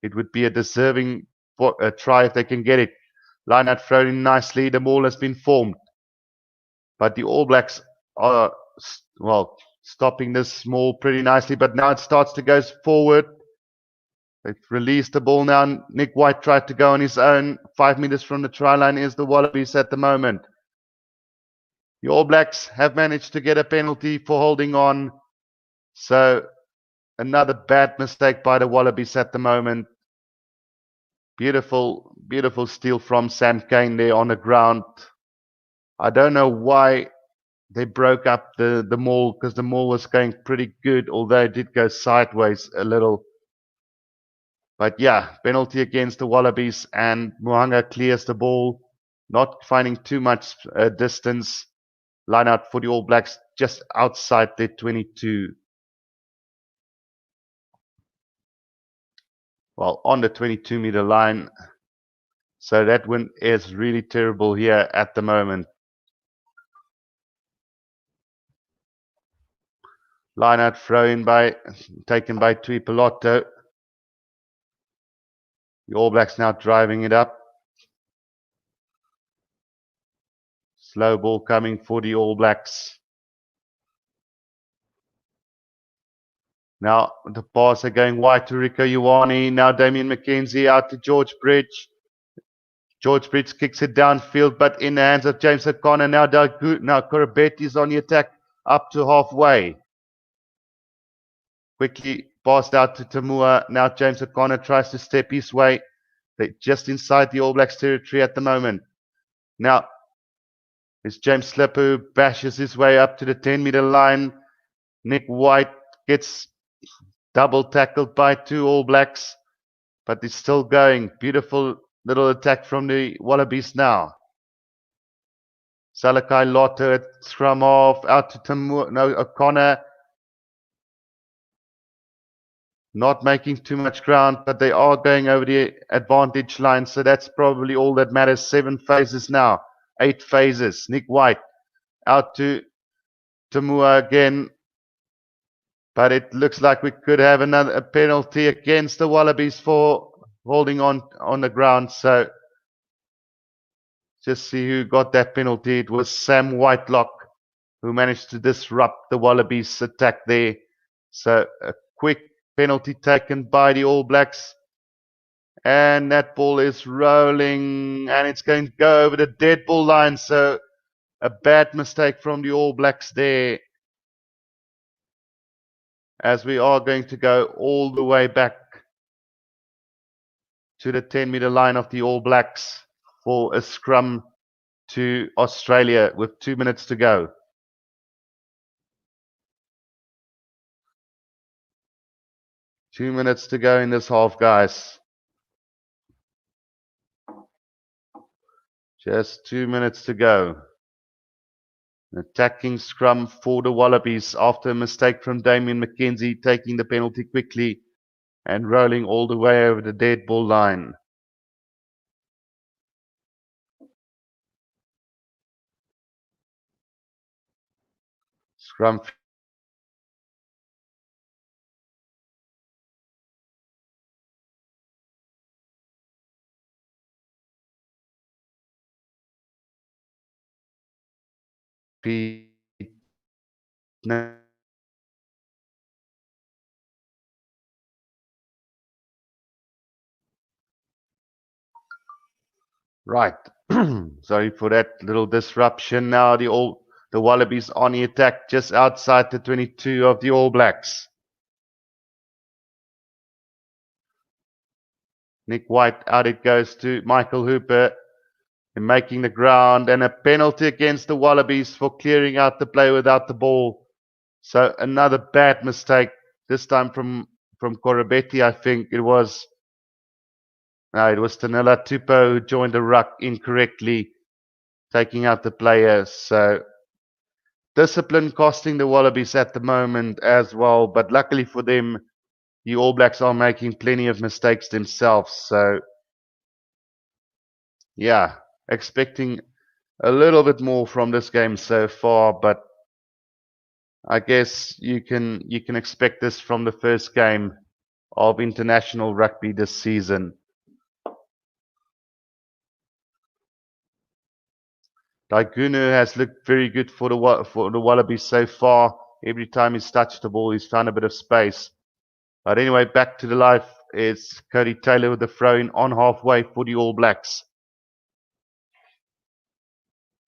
it would be a deserving try if they can get it. Line out thrown in nicely. The ball has been formed. But the All Blacks are, well, stopping this maul pretty nicely. But now it starts to go forward. They've released the ball now. Nick White tried to go on his own. 5 meters from the try line is the Wallabies at the moment. The All Blacks have managed to get a penalty for holding on. So another bad mistake by the Wallabies at the moment. Beautiful, beautiful steal from Sam Cane there on the ground. I don't know why they broke up the maul, because the maul was going pretty good, although it did go sideways a little. But yeah, penalty against the Wallabies, and Mo'unga clears the ball, not finding too much distance. Line out for the All Blacks just outside their 22. Well, on the 22-meter line. So that wind is really terrible here at the moment. Line out taken by Tui Pelotto. The All Blacks now driving it up. Slow ball coming for the All Blacks. Now the pass are going wide to Rico Ioane. Now Damian McKenzie out to George Bridge. George Bridge kicks it downfield, but in the hands of James O'Connor. Now Korobet is on the attack up to halfway. Quickly passed out to Tamua. Now James O'Connor tries to step his way. They're just inside the All Blacks territory at the moment. Now it's James Slipper who bashes his way up to the 10-meter line. Nick White gets double tackled by 2 All Blacks, but he's still going. Beautiful little attack from the Wallabies now. Salakai Lotto at scrum off, out to O'Connor. Not making too much ground, but they are going over the advantage line, so that's probably all that matters. 7 phases now, 8 phases. Nick White out to Tamua again. But it looks like we could have a penalty against the Wallabies for holding on the ground. So just see who got that penalty. It was Sam Whitelock who managed to disrupt the Wallabies attack there. So a quick penalty taken by the All Blacks. And that ball is rolling and it's going to go over the dead ball line. So a bad mistake from the All Blacks there, as we are going to go all the way back to the 10-meter line of the All Blacks for a scrum to Australia with 2 minutes to go. Two minutes to go in this half, guys. Just 2 minutes to go. Attacking scrum for the Wallabies after a mistake from Damien McKenzie, taking the penalty quickly and rolling all the way over the dead ball line. Scrum feet. Right. Sorry for that little disruption. Now the Wallabies on the attack just outside the 22 of the All Blacks. Nick White, out it goes to Michael Hooper, and making the ground, and a penalty against the Wallabies for clearing out the play without the ball. So another bad mistake, this time from Corabetti, I think it was. No, it was Tanela Tupou who joined the ruck incorrectly, taking out the players. So discipline costing the Wallabies at the moment as well. But luckily for them, the All Blacks are making plenty of mistakes themselves. So yeah, expecting a little bit more from this game so far, but I guess you can expect this from the first game of international rugby this season. Daigunu has looked very good for the Wallabies so far. Every time he's touched the ball, he's found a bit of space. But anyway, back to the life. It's Cody Taylor with the throw in on halfway for the All Blacks.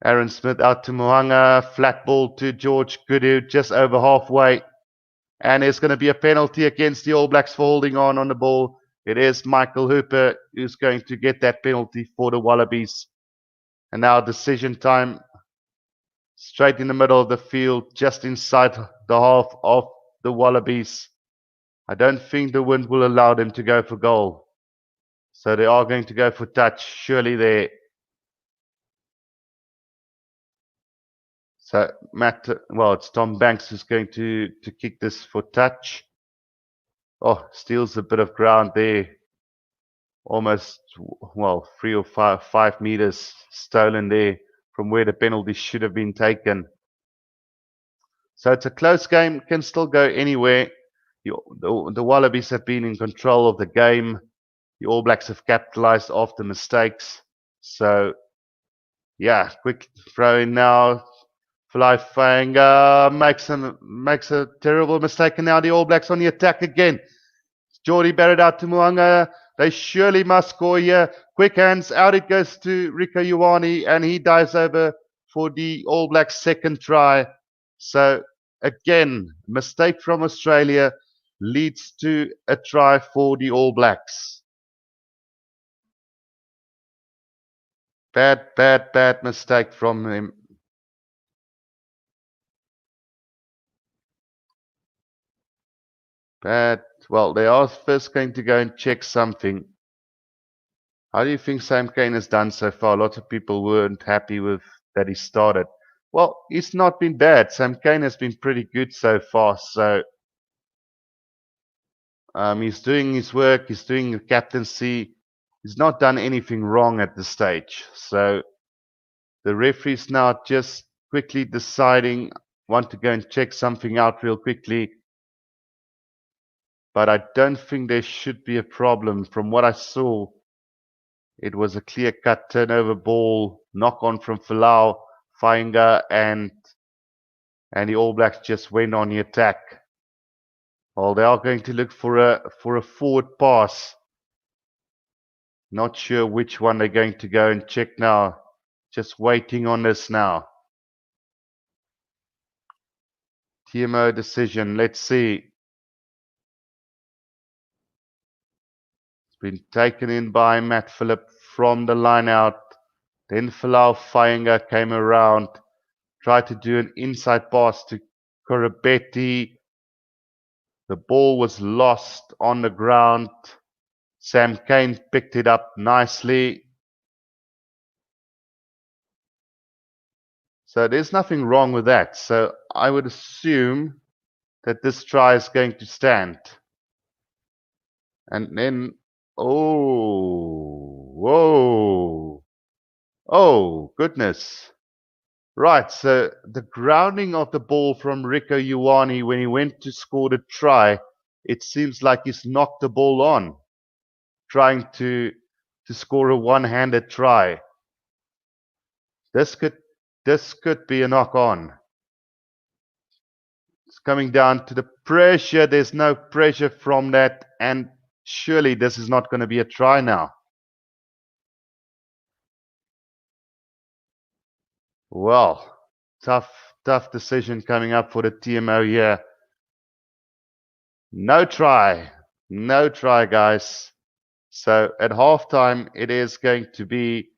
Aaron Smith out to Mohanga. Flat ball to George Kudu just over halfway. And there's going to be a penalty against the All Blacks for holding on the ball. It is Michael Hooper who's going to get that penalty for the Wallabies. And now decision time. Straight in the middle of the field, just inside the half of the Wallabies. I don't think the wind will allow them to go for goal. So they are going to go for touch, surely there. So it's Tom Banks who's going to kick this for touch. Oh, steals a bit of ground there. Almost, 3 or 5 meters stolen there from where the penalty should have been taken. So it's a close game, can still go anywhere. The Wallabies have been in control of the game. The All Blacks have capitalized off the mistakes. So, yeah, quick throw in now. Flyfanga makes a terrible mistake, and now the All Blacks on the attack again. Geordie Barrett out to Moanga. They surely must score here. Quick hands, out it goes to Rika Ioane, and he dives over for the All Blacks' second try. So, again, mistake from Australia leads to a try for the All Blacks. Bad mistake from him. Bad. Well, they are first going to go and check something. How do you think Sam Cane has done so far? Lots of people weren't happy with that he started. Well, he's not been bad. Sam Cane has been pretty good so far. So he's doing his work. He's doing the captaincy. He's not done anything wrong at this stage. So the referee's now just quickly deciding, want to go and check something out real quickly. but I don't think there should be a problem. From what I saw, it was a clear-cut turnover ball, knock-on from Falau, Fainga, and the All Blacks just went on the attack. Well, they are going to look for a forward pass. Not sure which one they're going to go and check now. Just waiting on this now. TMO decision. Let's see. It's been taken in by Matt Phillip from the line out. Then Falau Fainga came around. Tried to do an inside pass to Korobetti. The ball was lost on the ground. Sam Kane picked it up nicely. So there's nothing wrong with that. So I would assume that this try is going to stand. And then, oh, whoa, oh, goodness. Right, so the grounding of the ball from Rico Ioane when he went to score the try, it seems like he's knocked the ball on, trying to score a one-handed try. This could be a knock on. It's coming down to the pressure. There's no pressure from that, and surely this is not going to be a try now. Well, tough decision coming up for the TMO here. No try, guys. So at halftime, it is going to be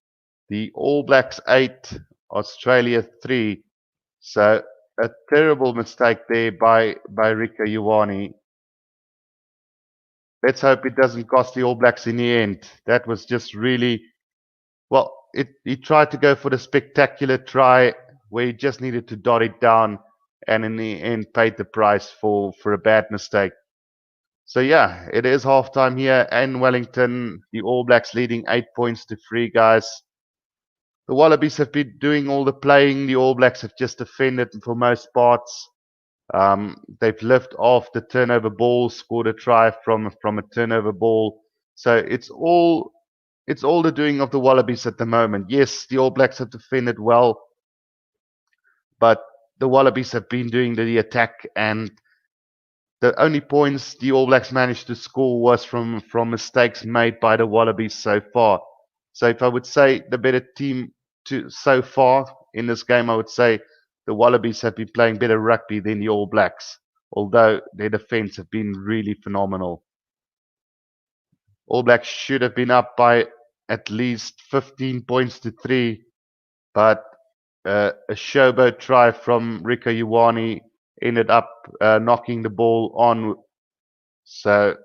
the All Blacks 8, Australia 3. So a terrible mistake there by Rico Ioane. Let's hope it doesn't cost the All Blacks in the end. That was just really, well, he tried to go for the spectacular try where he just needed to dot it down, and in the end paid the price for a bad mistake. So yeah, it is halftime here in Wellington. The All Blacks leading 8 points to 3, guys. The Wallabies have been doing all the playing. The All Blacks have just defended for most parts. They've lived off the turnover ball, scored a try from a turnover ball. So it's all the doing of the Wallabies at the moment. Yes, the All Blacks have defended well, but the Wallabies have been doing the attack, and the only points the All Blacks managed to score was from mistakes made by the Wallabies so far. So if I would say the better team so far in this game, I would say the Wallabies have been playing better rugby than the All Blacks, although their defense have been really phenomenal. All Blacks should have been up by at least 15 points to 3, but a showboat try from Rico Ioane ended up knocking the ball on. So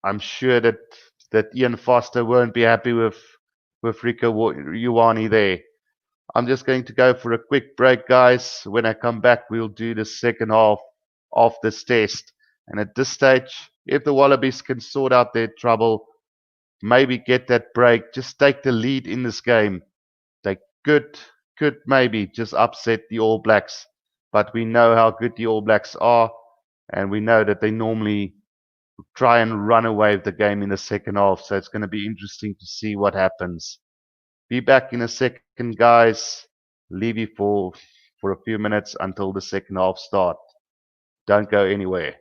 I'm sure that Ian Foster won't be happy with Rico Ioane there. I'm just going to go for a quick break, guys. When I come back, we'll do the second half of this test. And at this stage, if the Wallabies can sort out their trouble, maybe get that break, just take the lead in this game, they could maybe just upset the All Blacks. But we know how good the All Blacks are, and we know that they normally try and run away with the game in the second half. So it's going to be interesting to see what happens. Be back in a second, guys. Leave you for a few minutes until the second half start. Don't go anywhere.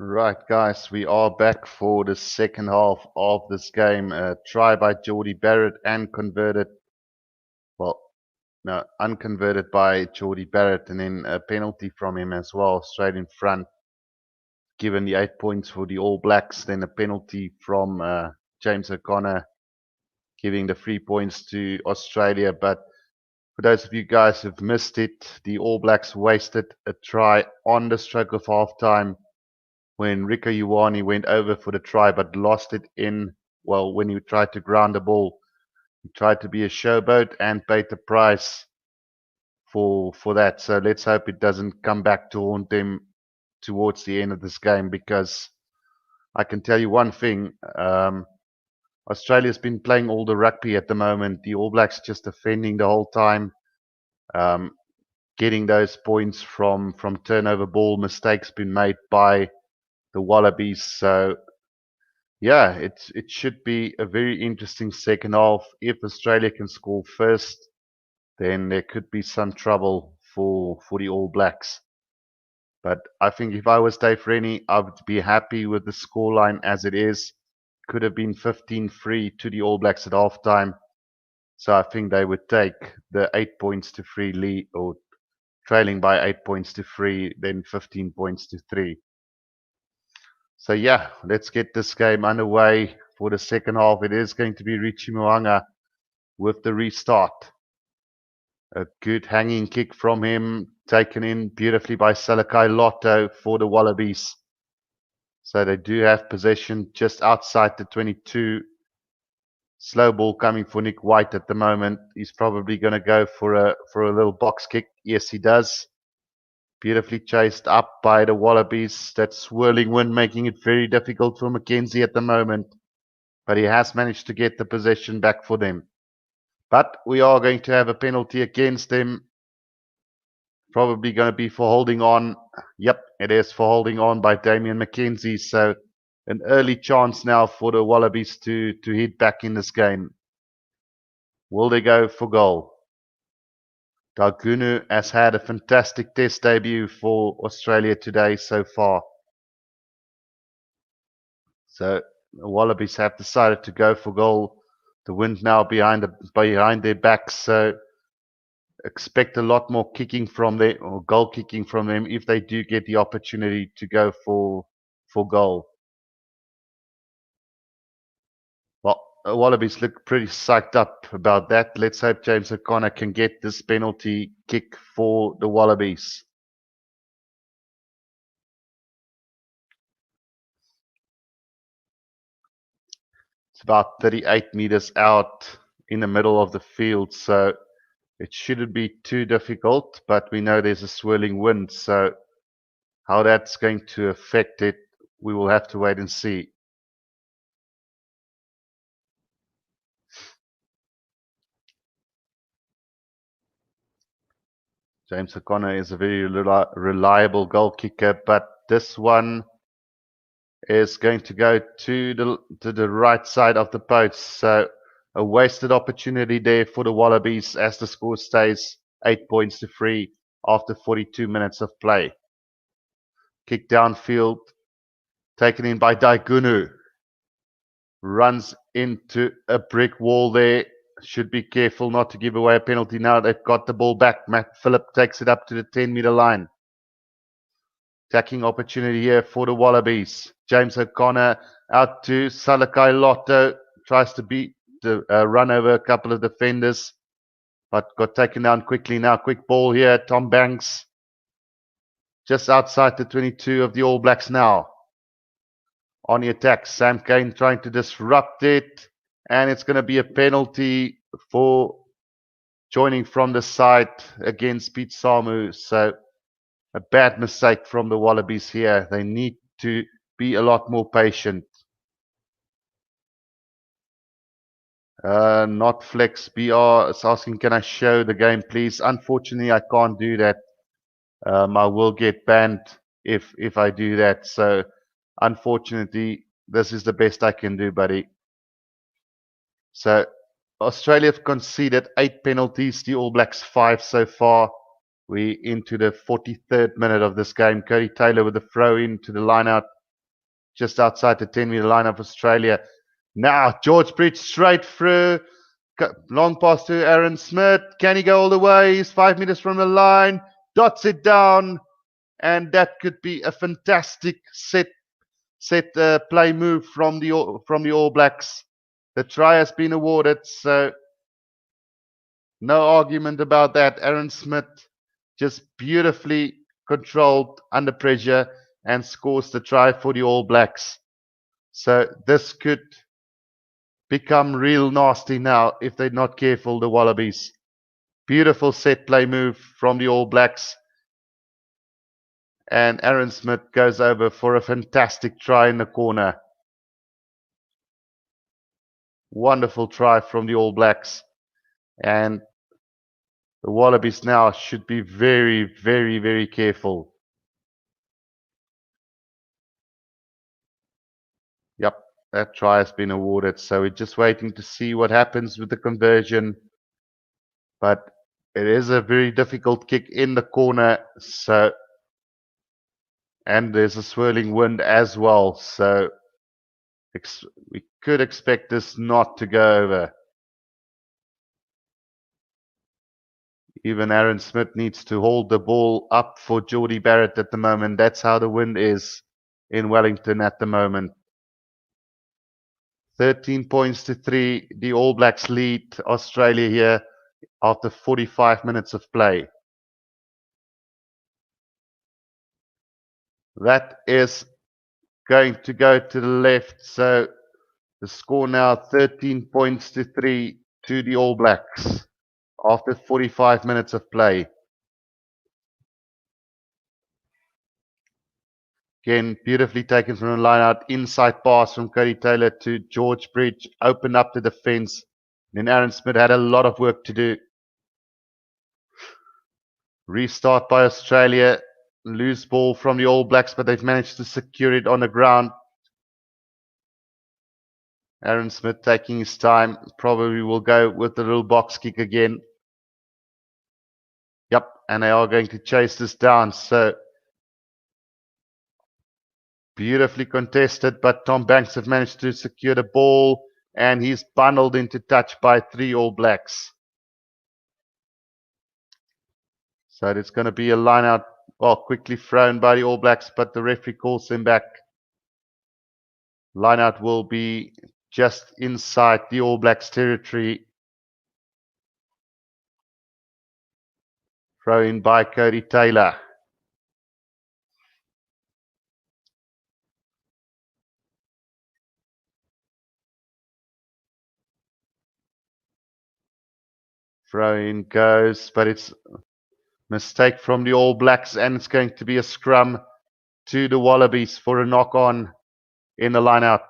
Right, guys, we are back for the second half of this game. A try by Geordie Barrett and converted, well, no, unconverted by Geordie Barrett, and then a penalty from him as well, straight in front, given the 8 points for the All Blacks. Then a penalty from James O'Connor, giving the 3 points to Australia. But for those of you guys who've missed it, the All Blacks wasted a try on the stroke of half time when Rico Ioane went over for the try but lost it in, well, when he tried to ground the ball. He tried to be a showboat and paid the price for that. So let's hope it doesn't come back to haunt them towards the end of this game, because I can tell you one thing. Australia's been playing all the rugby at the moment. The All Blacks just defending the whole time, um, getting those points from turnover ball mistakes been made by the Wallabies. So yeah, it should be a very interesting second half. If Australia can score first, then there could be some trouble for the All Blacks. But I think if I was Dave Rennie, I would be happy with the scoreline as it is. Could have been 15-3 to the All Blacks at halftime. So I think they would take the 8 points to 3 lead, or trailing by 8 points to 3, then 15 points to 3. So yeah, let's get this game underway for the second half. It is going to be Richie Mo'unga with the restart. A good hanging kick from him, taken in beautifully by Salakai Lotto for the Wallabies. So they do have possession just outside the 22. Slow ball coming for Nick White at the moment. He's probably going to go for a little box kick. Yes, he does. Beautifully chased up by the Wallabies. That swirling wind making it very difficult for McKenzie at the moment. But he has managed to get the possession back for them. But we are going to have a penalty against them. Probably going to be for holding on. Yep, it is for holding on by Damian McKenzie. So an early chance now for the Wallabies to hit back in this game. Will they go for goal? Daugunu has had a fantastic test debut for Australia today so far. So the Wallabies have decided to go for goal. The wind now behind their backs, so expect a lot more kicking from them, or goal kicking from them, if they do get the opportunity to go for goal. Well, the Wallabies look pretty psyched up about that. Let's hope James O'Connor can get this penalty kick for the Wallabies. It's about 38 meters out in the middle of the field, so it shouldn't be too difficult, but we know there's a swirling wind, so how that's going to affect it, we will have to wait and see. James O'Connor is a very reliable goal kicker, but this one is going to go to the right side of the post. So a wasted opportunity there for the Wallabies as the score stays 8 points to 3 after 42 minutes of play. Kick downfield, taken in by Daigunu. Runs into a brick wall there. Should be careful not to give away a penalty now. They've got the ball back. Matt Phillip takes it up to the 10-meter line. Attacking opportunity here for the Wallabies. James O'Connor out to Salakai Lotto. Tries to beat the run over a couple of defenders, but got taken down quickly now. Quick ball here. Tom Banks just outside the 22 of the All Blacks now. On the attack, Sam Cane trying to disrupt it. And it's going to be a penalty for joining from the side against Pete Samu. So a bad mistake from the Wallabies here. They need to be a lot more patient. Not Flex BR is asking, can I show the game, please? Unfortunately, I can't do that. I will get banned if I do that. So unfortunately, this is the best I can do, buddy. So Australia have conceded 8 penalties, the All Blacks 5 so far. We into the 43rd minute of this game. Cody Taylor with the throw in to the line out. just outside the 10-meter line of Australia. Now, George Bridge straight through. Long pass to Aaron Smith. Can he go all the way? He's 5 meters from the line. Dots it down. And that could be a fantastic set play move from the All Blacks. The try has been awarded, so no argument about that. Aaron Smith just beautifully controlled under pressure and scores the try for the All Blacks. So this could become real nasty now if they're not careful, the Wallabies. Beautiful set play move from the All Blacks. And Aaron Smith goes over for a fantastic try in the corner. Wonderful try from the All Blacks. And the Wallabies now should be very, very, very careful. Yep, that try has been awarded. So we're just waiting to see what happens with the conversion. But it is a very difficult kick in the corner. And there's a swirling wind as well. So we could expect this not to go over. Even Aaron Smith needs to hold the ball up for Jordie Barrett at the moment. That's how the wind is in Wellington at the moment. 13 points to 3. The All Blacks lead Australia here after 45 minutes of play. That is going to go to the left. So the score now 13 points to 3 to the All Blacks after 45 minutes of play. Again, beautifully taken from the line out. Inside pass from Cody Taylor to George Bridge. Opened up the defence. Then Aaron Smith had a lot of work to do. Restart by Australia. Loose ball from the All Blacks, but they've managed to secure it on the ground. Aaron Smith taking his time. Probably will go with the little box kick again. Yep, and they are going to chase this down. So beautifully contested, but Tom Banks have managed to secure the ball, and he's bundled into touch by 3 All Blacks. So it's going to be a line out, well, quickly thrown by the All Blacks, but the referee calls him back. Line out will be just inside the All Blacks territory. Throw in by Cody Taylor. Throw in goes, but it's mistake from the All Blacks, and it's going to be a scrum to the Wallabies for a knock-on in the line-out.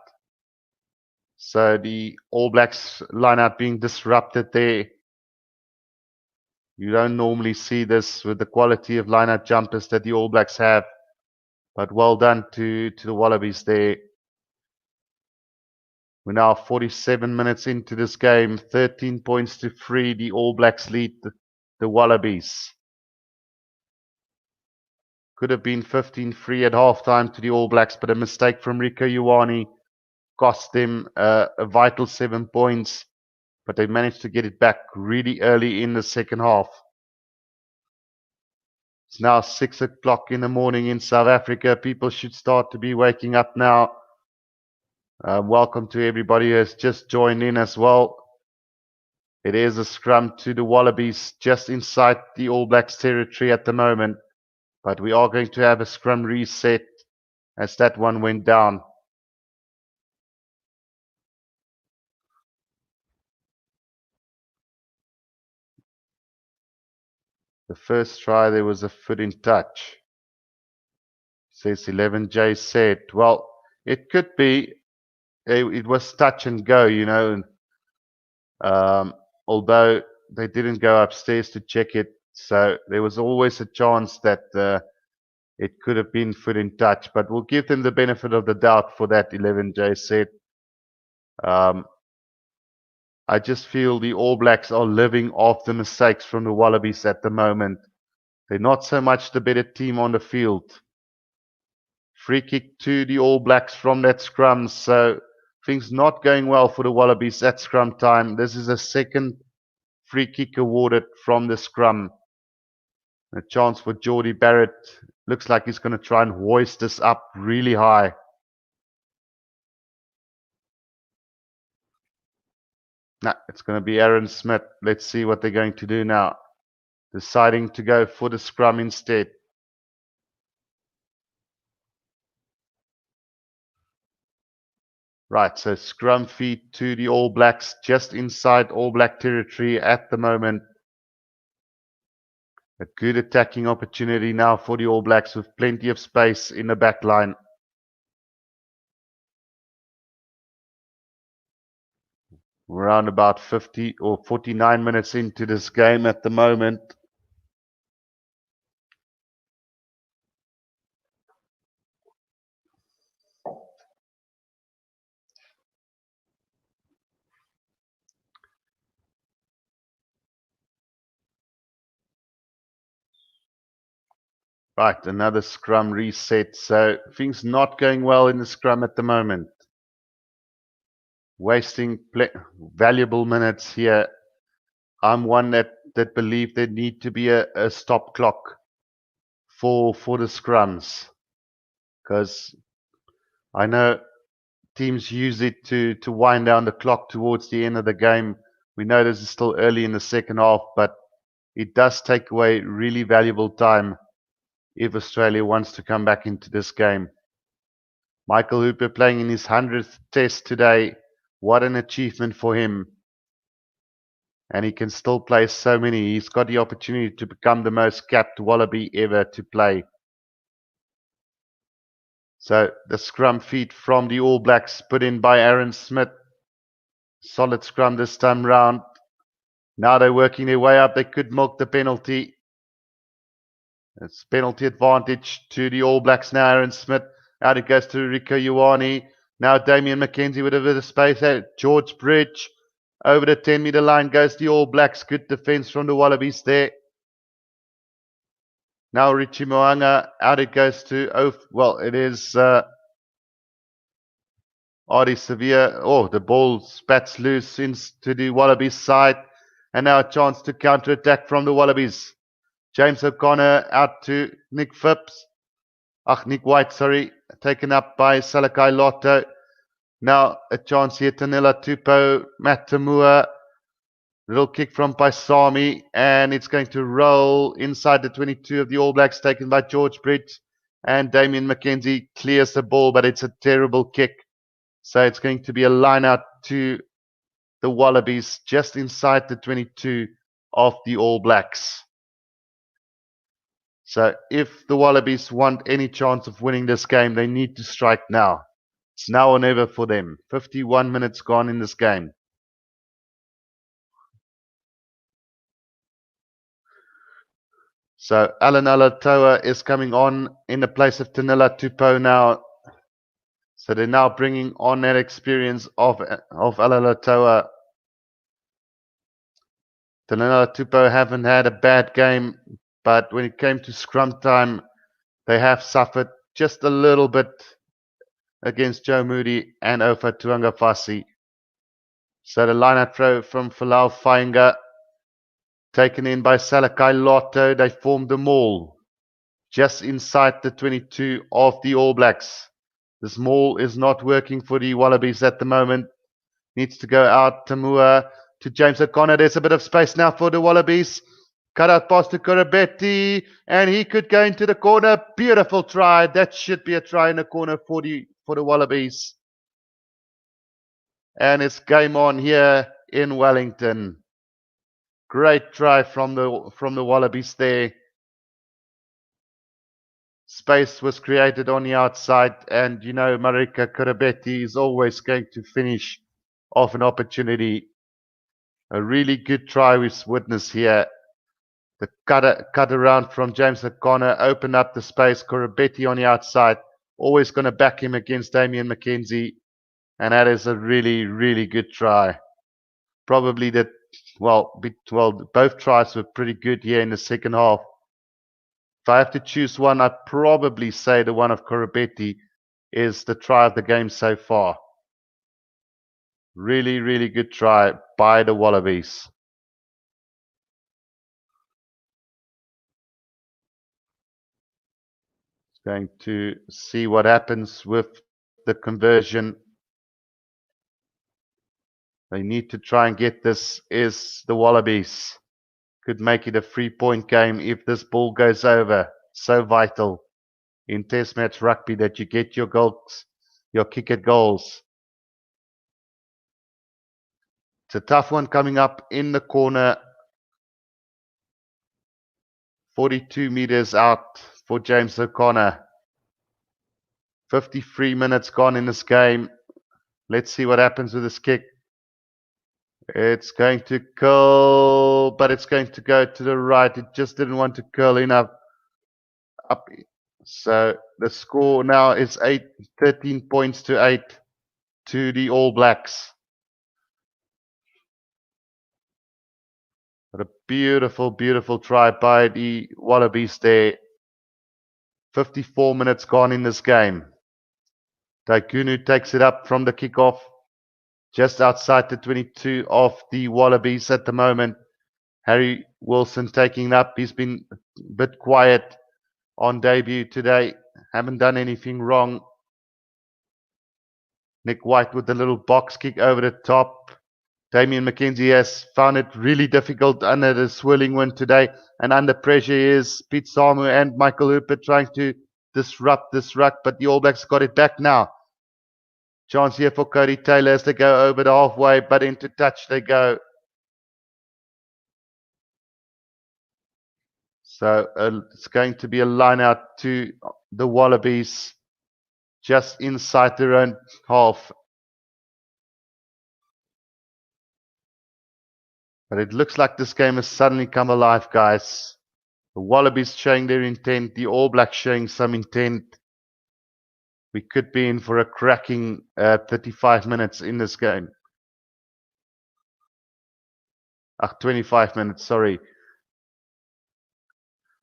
So the All Blacks line-out being disrupted there. You don't normally see this with the quality of line-out jumpers that the All Blacks have, but well done to the Wallabies there. We're now 47 minutes into this game, 13 points to 3. The All Blacks lead the Wallabies. Could have been 15-3 at halftime to the All Blacks, but a mistake from Rico Ioane cost them a vital 7 points. But they managed to get it back really early in the second half. It's now 6 o'clock in the morning in South Africa. People should start to be waking up now. Welcome to everybody who has just joined in as well. It is a scrum to the Wallabies just inside the All Blacks territory at the moment. But we are going to have a scrum reset as that one went down. The first try, there was a foot in touch. Says 11J said, well, it could be. It was touch and go, you know. Although they didn't go upstairs to check it. So there was always a chance that it could have been foot in touch. But we'll give them the benefit of the doubt for that, 11J said. I just feel the All Blacks are living off the mistakes from the Wallabies at the moment. They're not so much the better team on the field. Free kick to the All Blacks from that scrum. So things not going well for the Wallabies at scrum time. This is a second free kick awarded from the scrum. A chance for Geordie Barrett. Looks like he's going to try and hoist this up really high. No, it's going to be Aaron Smith. Let's see what they're going to do now. Deciding to go for the scrum instead. Right, so scrum feed to the All Blacks, just inside All Black territory at the moment. A good attacking opportunity now for the All Blacks with plenty of space in the back line. We're around about 50 or 49 minutes into this game at the moment. Right, another scrum reset. So things not going well in the scrum at the moment. Wasting valuable minutes here. I'm one that believe there need to be a stop clock for the scrums, because I know teams use it to wind down the clock towards the end of the game. We know this is still early in the second half, but it does take away really valuable time if Australia wants to come back into this game. Michael Hooper playing in his 100th test today. What an achievement for him. And he can still play so many. He's got the opportunity to become the most capped Wallaby ever to play. So the scrum feed from the All Blacks put in by Aaron Smith. Solid scrum this time round. Now they're working their way up. They could milk the penalty. It's penalty advantage to the All Blacks now. Aaron Smith. Out it goes to Rico Ioane. Now Damian McKenzie with a bit of space. George Bridge. Over the 10-meter line goes the All Blacks. Good defense from the Wallabies there. Now Richie Moanga. Out it goes to, it is Artie Severe. Oh, the ball spats loose into the Wallabies side. And now a chance to counter-attack from the Wallabies. James O'Connor out to Nick Phipps. Nick White, sorry. Taken up by Salakai Lotto. Now a chance here, Tanila Tupou, Matt Tamua. Little kick from Paisami, and it's going to roll inside the 22 of the All Blacks, taken by George Bridge. And Damian McKenzie clears the ball, but it's a terrible kick. So it's going to be a line out to the Wallabies just inside the 22 of the All Blacks. So if the Wallabies want any chance of winning this game, they need to strike now. It's now or never for them. 51 minutes gone in this game. So Alan Alatoa is coming on in the place of Tanila Tupou now. So they're now bringing on that experience of Alatoa. Tanila Tupou haven't had a bad game, but when it came to scrum time, they have suffered just a little bit against Joe Moody and Ofa Tuangafasi. So the line-out throw from Falau Fainga, taken in by Salakai Lotto. They formed the maul just inside the 22 of the All Blacks. This maul is not working for the Wallabies at the moment. Needs to go out. Tamua to James O'Connor. There's a bit of space now for the Wallabies. Cut out pass to Korobetti, and he could go into the corner. Beautiful try. That should be a try in the corner for the Wallabies. And it's game on here in Wellington. Great try from the Wallabies there. Space was created on the outside, and you know Marika Korobetti is always going to finish off an opportunity. A really good try we've witnessed here. The cut around from James O'Connor opened up the space. Korobetti on the outside, always going to back him against Damian McKenzie, and that is a really, really good try. Probably both tries were pretty good here in the second half. If I have to choose one, I'd probably say the one of Korobetti is the try of the game so far. Really, really good try by the Wallabies. Going to see what happens with the conversion. They need to try and get this. Is the Wallabies could make it a 3-point game if this ball goes over. So vital in Test match rugby that you get your goals, your kick at goals. It's a tough one coming up in the corner. 42 meters out for James O'Connor. 53 minutes gone in this game. Let's see what happens with this kick. It's going to curl, but it's going to go to the right. It just didn't want to curl enough up. So the score now is 13 points to 8 to the All Blacks. What a beautiful, beautiful try by the Wallabies there. 54 minutes gone in this game. Daikunu takes it up from the kickoff, just outside the 22 of the Wallabies at the moment. Harry Wilson taking it up. He's been a bit quiet on debut today. Haven't done anything wrong. Nick White with the little box kick over the top. Damian McKenzie has found it really difficult under the swirling wind today. And under pressure is Pete Samu and Michael Hooper trying to disrupt this ruck. But the All Blacks got it back now. Chance here for Cody Taylor as they go over the halfway, but into touch they go. So it's going to be a line out to the Wallabies just inside their own half. But it looks like this game has suddenly come alive, guys. The Wallabies showing their intent, the All Blacks showing some intent. We could be in for a cracking 35 minutes in this game. 25 minutes, sorry.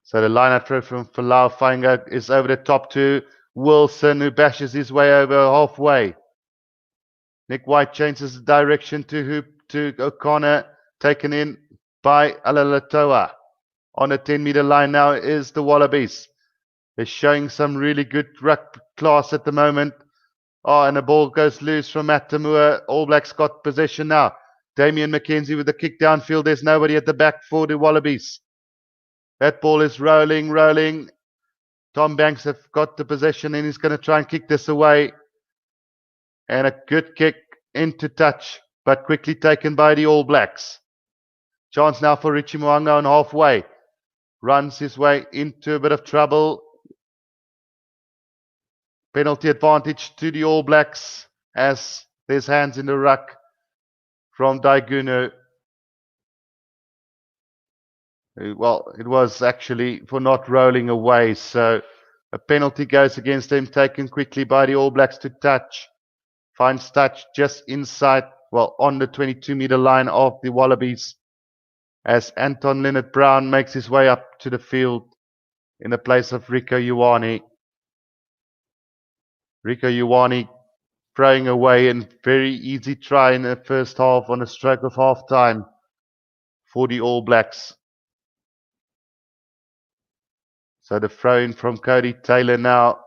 So the line-out throw from Falau Fainga is over the top to Wilson, who bashes his way over halfway. Nick White changes the direction to O'Connor, taken in by Alalatoa. On the 10-meter line now is the Wallabies. They're showing some really good ruck class at the moment. Oh, and the ball goes loose from Matt Tamua. All Blacks got possession now. Damian McKenzie with the kick downfield. There's nobody at the back for the Wallabies. That ball is rolling, rolling. Tom Banks have got the possession and he's going to try and kick this away. And a good kick into touch, but quickly taken by the All Blacks. Chance now for Richie Mo'unga on halfway. Runs his way into a bit of trouble. Penalty advantage to the All Blacks as there's hands in the ruck from Daigunu. Well, it was actually for not rolling away. So a penalty goes against him, taken quickly by the All Blacks to touch. Finds touch just inside, well, on the 22-meter line of the Wallabies as Anton Leonard Brown makes his way up to the field in the place of Rico Ioane. Rico Ioane throwing away a very easy try in the first half on a stroke of half time for the All Blacks. So the throw in from Cody Taylor now.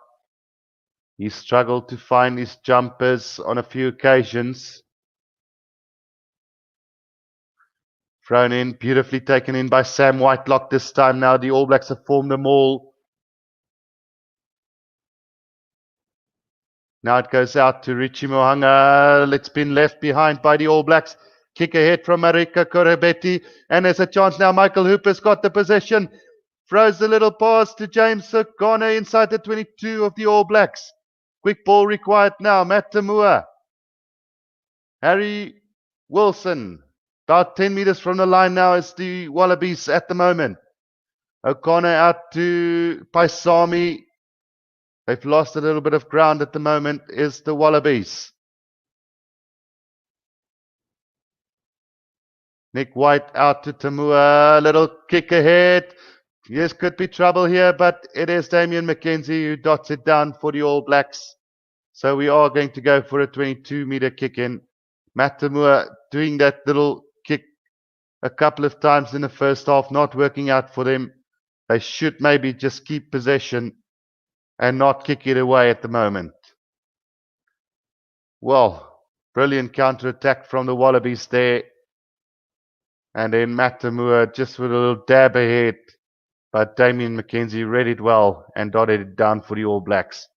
He struggled to find his jumpers on a few occasions. Thrown in, beautifully taken in by Sam Whitelock this time now. The All Blacks have formed them all. Now it goes out to Richie Mo'unga. It's been left behind by the All Blacks. Kick ahead from Marika Korobetti. And there's a chance now. Michael Hooper's got the possession. Throws a little pass to James O'Connor inside the 22 of the All Blacks. Quick ball required now. Matt Tamua. Harry Wilson. About 10 meters from the line now is the Wallabies at the moment. O'Connor out to Paisami. They've lost a little bit of ground at the moment, is the Wallabies. Nick White out to Tamua. Little kick ahead. Yes, could be trouble here, but it is Damian McKenzie who dots it down for the All Blacks. So we are going to go for a 22-meter kick in. Matamua doing that little kick a couple of times in the first half, not working out for them. They should maybe just keep possession and not kick it away at the moment. Well, brilliant counter-attack from the Wallabies there. And then Matamua just with a little dab ahead. But Damian McKenzie read it well and dotted it down for the All Blacks.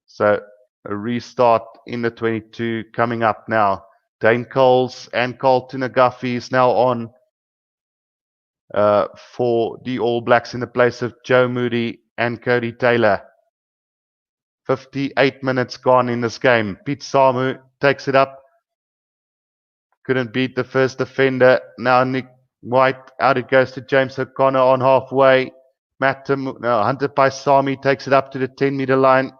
So a restart in the 22 coming up now. Dane Coles and Carlton Agafi is now on for the All Blacks in the place of Joe Moody and Cody Taylor. 58 minutes gone in this game. Pete Samu takes it up. Couldn't beat the first defender. Now Nick White, out it goes to James O'Connor on halfway. Hunter Paisami takes it up to the 10-meter line.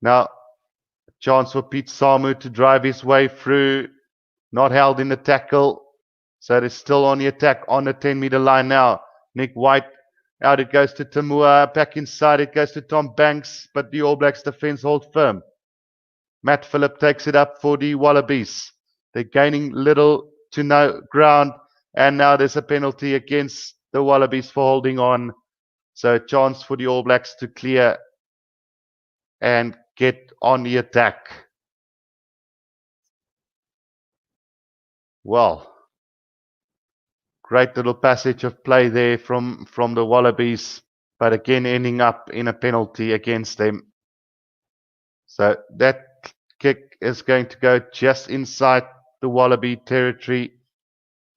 Now, a chance for Pete Samu to drive his way through. Not held in the tackle. So it is still on the attack on the 10-meter line now. Nick White, out it goes to Tamua. Back inside it goes to Tom Banks. But the All Blacks defense hold firm. Matt Phillip takes it up for the Wallabies. They're gaining little to no ground. And now there's a penalty against the Wallabies for holding on. So a chance for the All Blacks to clear and get on the attack. Well, great little passage of play there from the Wallabies, but again ending up in a penalty against them. So that kick is going to go just inside the Wallaby territory.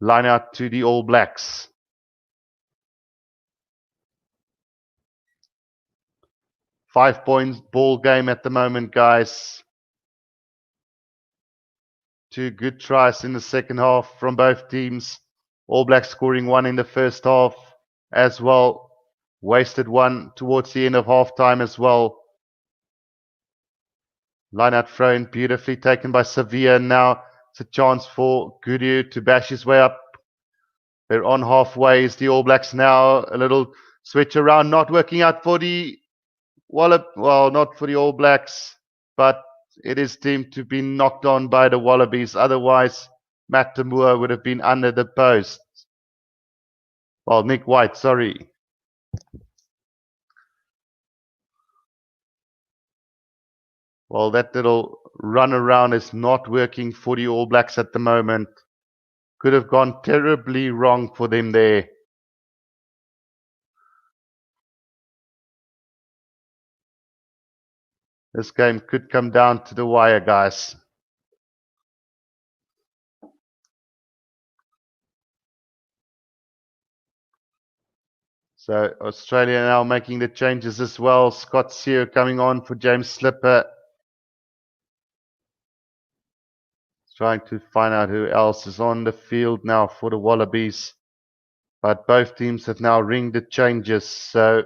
Line out to the All Blacks. Five-point ball game at the moment, guys. Two good tries in the second half from both teams. All Blacks scoring one in the first half as well. Wasted one towards the end of halftime as well. Line out thrown beautifully taken by Sevilla. Now it's a chance for Guru to bash his way up. They're on halfway. Is the All Blacks now. A little switch around, not working out for the not for the All Blacks, but it is deemed to be knocked on by the Wallabies. Otherwise, Matt Tamua would have been under the post. Well, Nick White, sorry. Well, that little run around is not working for the All Blacks at the moment. Could have gone terribly wrong for them there. This game could come down to the wire, guys. So Australia now making the changes as well. Scott Sear coming on for James Slipper. Trying to find out who else is on the field now for the Wallabies. But both teams have now ringed the changes. So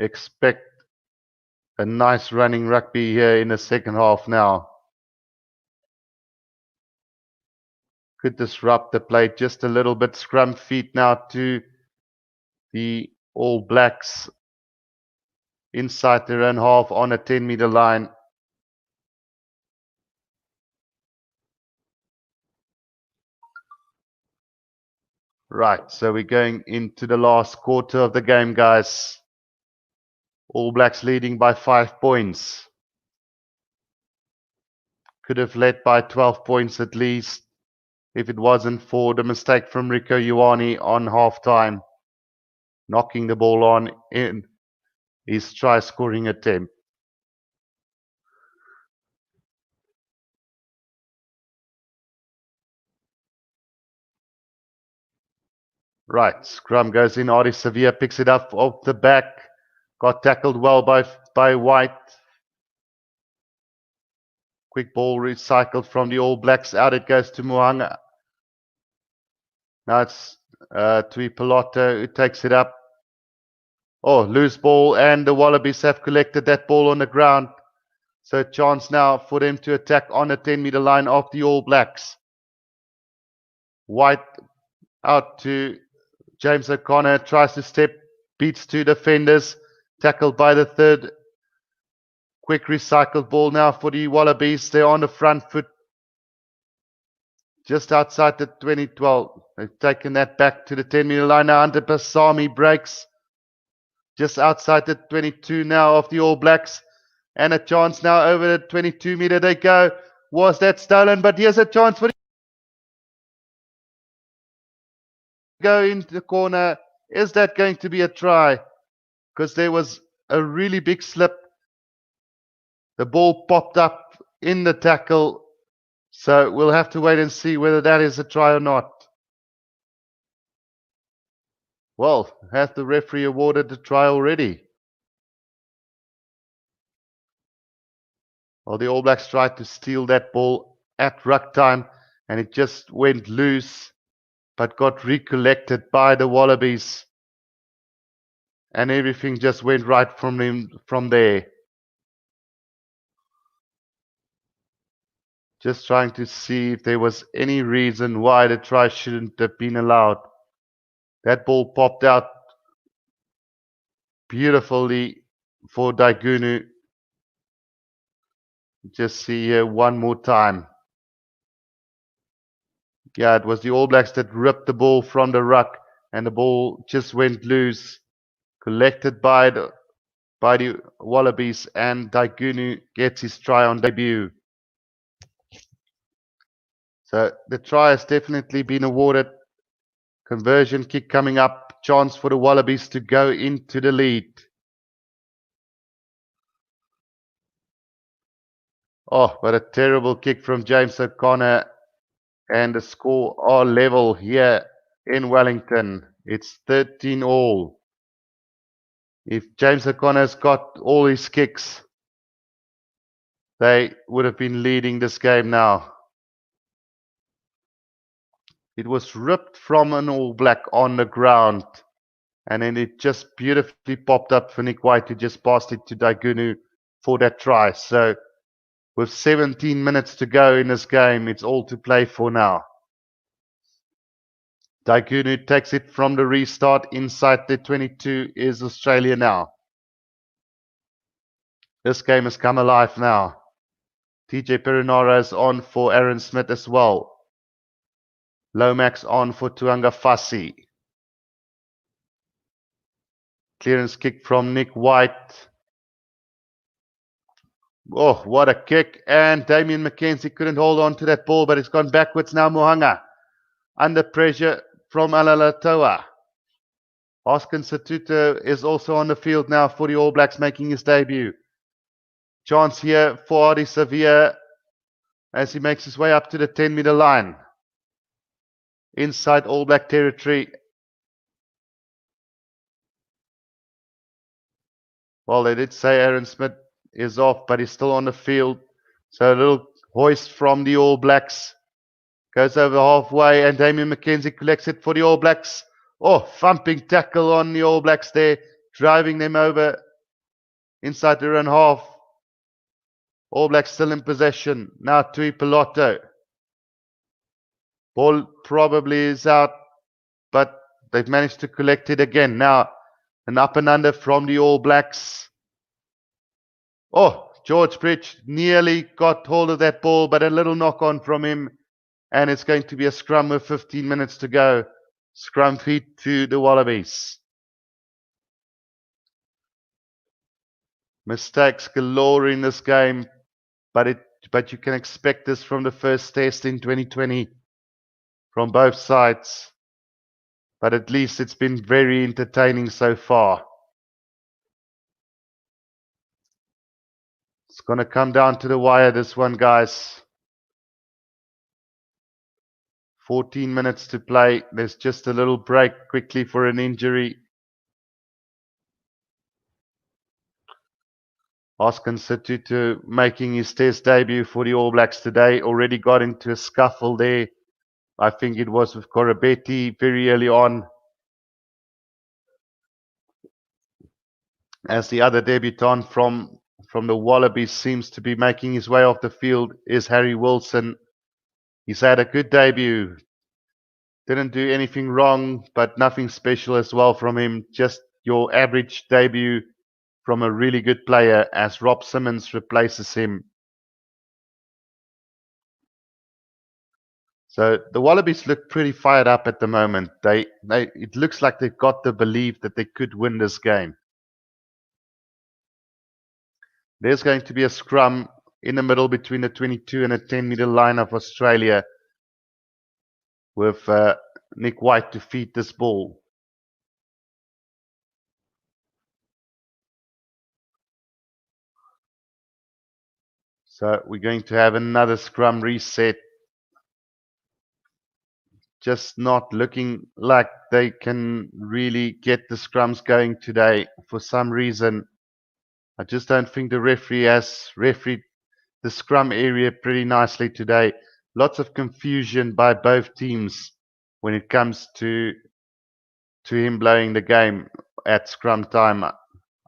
expect a nice running rugby here in the second half now. Could disrupt the play just a little bit. Scrum feet now to the All Blacks inside their own half on a 10-meter line. Right, so we're going into the last quarter of the game, guys. All Blacks leading by 5 points. Could have led by 12 points at least if it wasn't for the mistake from Rico Ioane on halftime, knocking the ball on in his try-scoring attempt. Right, scrum goes in. Ari Sevilla picks it up off the back. Got tackled well by White. Quick ball recycled from the All Blacks. Out it goes to Moanga. Now it's Tui Piloto who takes it up. Oh, loose ball, and the Wallabies have collected that ball on the ground. So chance now for them to attack on the 10-meter line of the All Blacks. White Out to James O'Connor, tries to step, beats two defenders, tackled by the third. Quick recycled ball now for the Wallabies. They're on the front foot. Just outside the 2012. They've taken that back to the 10-meter line now. Under Basami breaks. Just outside the 22 now of the All Blacks. And a chance now over the 22-meter. They go. Was that stolen? But here's a chance for go into the corner. Is that going to be a try? Because there was a really big slip. The ball popped up in the tackle. So we'll have to wait and see whether that is a try or not. Well, has the referee awarded the try already? Well, the All Blacks tried to steal that ball at ruck time and it just went loose, but got recollected by the Wallabies. And everything just went right from there. Just trying to see if there was any reason why the try shouldn't have been allowed. That ball popped out beautifully for Daigunu. Just see here one more time. Yeah, it was the All Blacks that ripped the ball from the ruck and the ball just went loose. Collected by the Wallabies, and Daigunu gets his try on debut. So the try has definitely been awarded. Conversion kick coming up. Chance for the Wallabies to go into the lead. Oh, what a terrible kick from James O'Connor. And the score are level here in Wellington. It's 13-all. If James O'Connor's got all his kicks, they would have been leading this game now. It was ripped from an All Black on the ground. And then it just beautifully popped up for Nick White, who just passed it to Daigunu for that try. So with 17 minutes to go in this game, it's all to play for now. Daigunu takes it from the restart. Inside the 22 is Australia now. This game has come alive now. TJ Perinara is on for Aaron Smith as well. Lomax on for Tuanga Fassi. Clearance kick from Nick White. Oh, what a kick. And Damian McKenzie couldn't hold on to that ball, but it's gone backwards now. Mohanga under pressure from Alalatoa. Oscar Satuto is also on the field now for the All Blacks, making his debut. Chance here for Adi Savia as he makes his way up to the 10-meter line. Inside All Black territory. Well, they did say Aaron Smith is off, but he's still on the field. So a little hoist from the All Blacks. Goes over halfway, and Damian McKenzie collects it for the All Blacks. Oh, thumping tackle on the All Blacks there, driving them over inside their own half. All Blacks still in possession. Now Tui Piloto. Ball probably is out, but they've managed to collect it again. Now an up and under from the All Blacks. Oh, George Bridge nearly got hold of that ball, but a little knock on from him. And it's going to be a scrum with 15 minutes to go. Scrum feed to the Wallabies. Mistakes galore in this game, but you can expect this from the first test in 2020 from both sides. But at least it's been very entertaining so far. It's going to come down to the wire, this one, guys. 14 minutes to play. There's just a little break quickly for an injury. Oscar Satutu making his test debut for the All Blacks today. Already got into a scuffle there. I think it was with Corabetti very early on. As the other debutant from the Wallabies seems to be making his way off the field is Harry Wilson. He's had a good debut. Didn't do anything wrong, but nothing special as well from him. Just your average debut from a really good player as Rob Simmons replaces him. So the Wallabies look pretty fired up at the moment. It looks like they've got the belief that they could win this game. There's going to be a scrum in the middle between the 22 and the 10-meter line of Australia with Nick White to feed this ball. So we're going to have another scrum reset. Just not looking like they can really get the scrums going today for some reason. I just don't think the referee has refereed the scrum area pretty nicely today. Lots of confusion by both teams when it comes to him blowing the game at scrum time.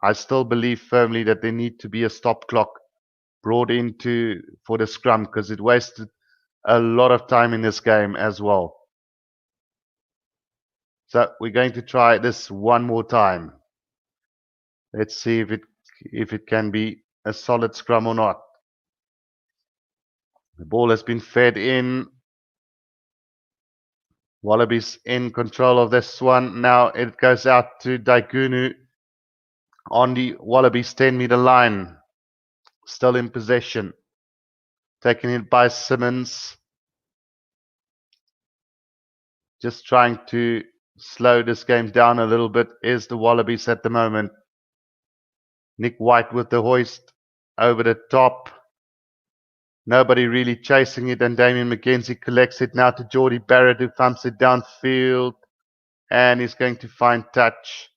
I still believe firmly that there need to be a stop clock brought into for the scrum because it wasted a lot of time in this game as well. So we're going to try this one more time. Let's see if it can be a solid scrum or not. The ball has been fed in. Wallabies in control of this one. Now it goes out to Daigunu on the Wallabies 10-meter line. Still in possession. Taken in by Simmons. Just trying to slow this game down a little bit is the Wallabies at the moment. Nick White with the hoist over the top. Nobody really chasing it, and Damien McKenzie collects it now to Jordie Barrett, who thumps it downfield, and he's going to find touch.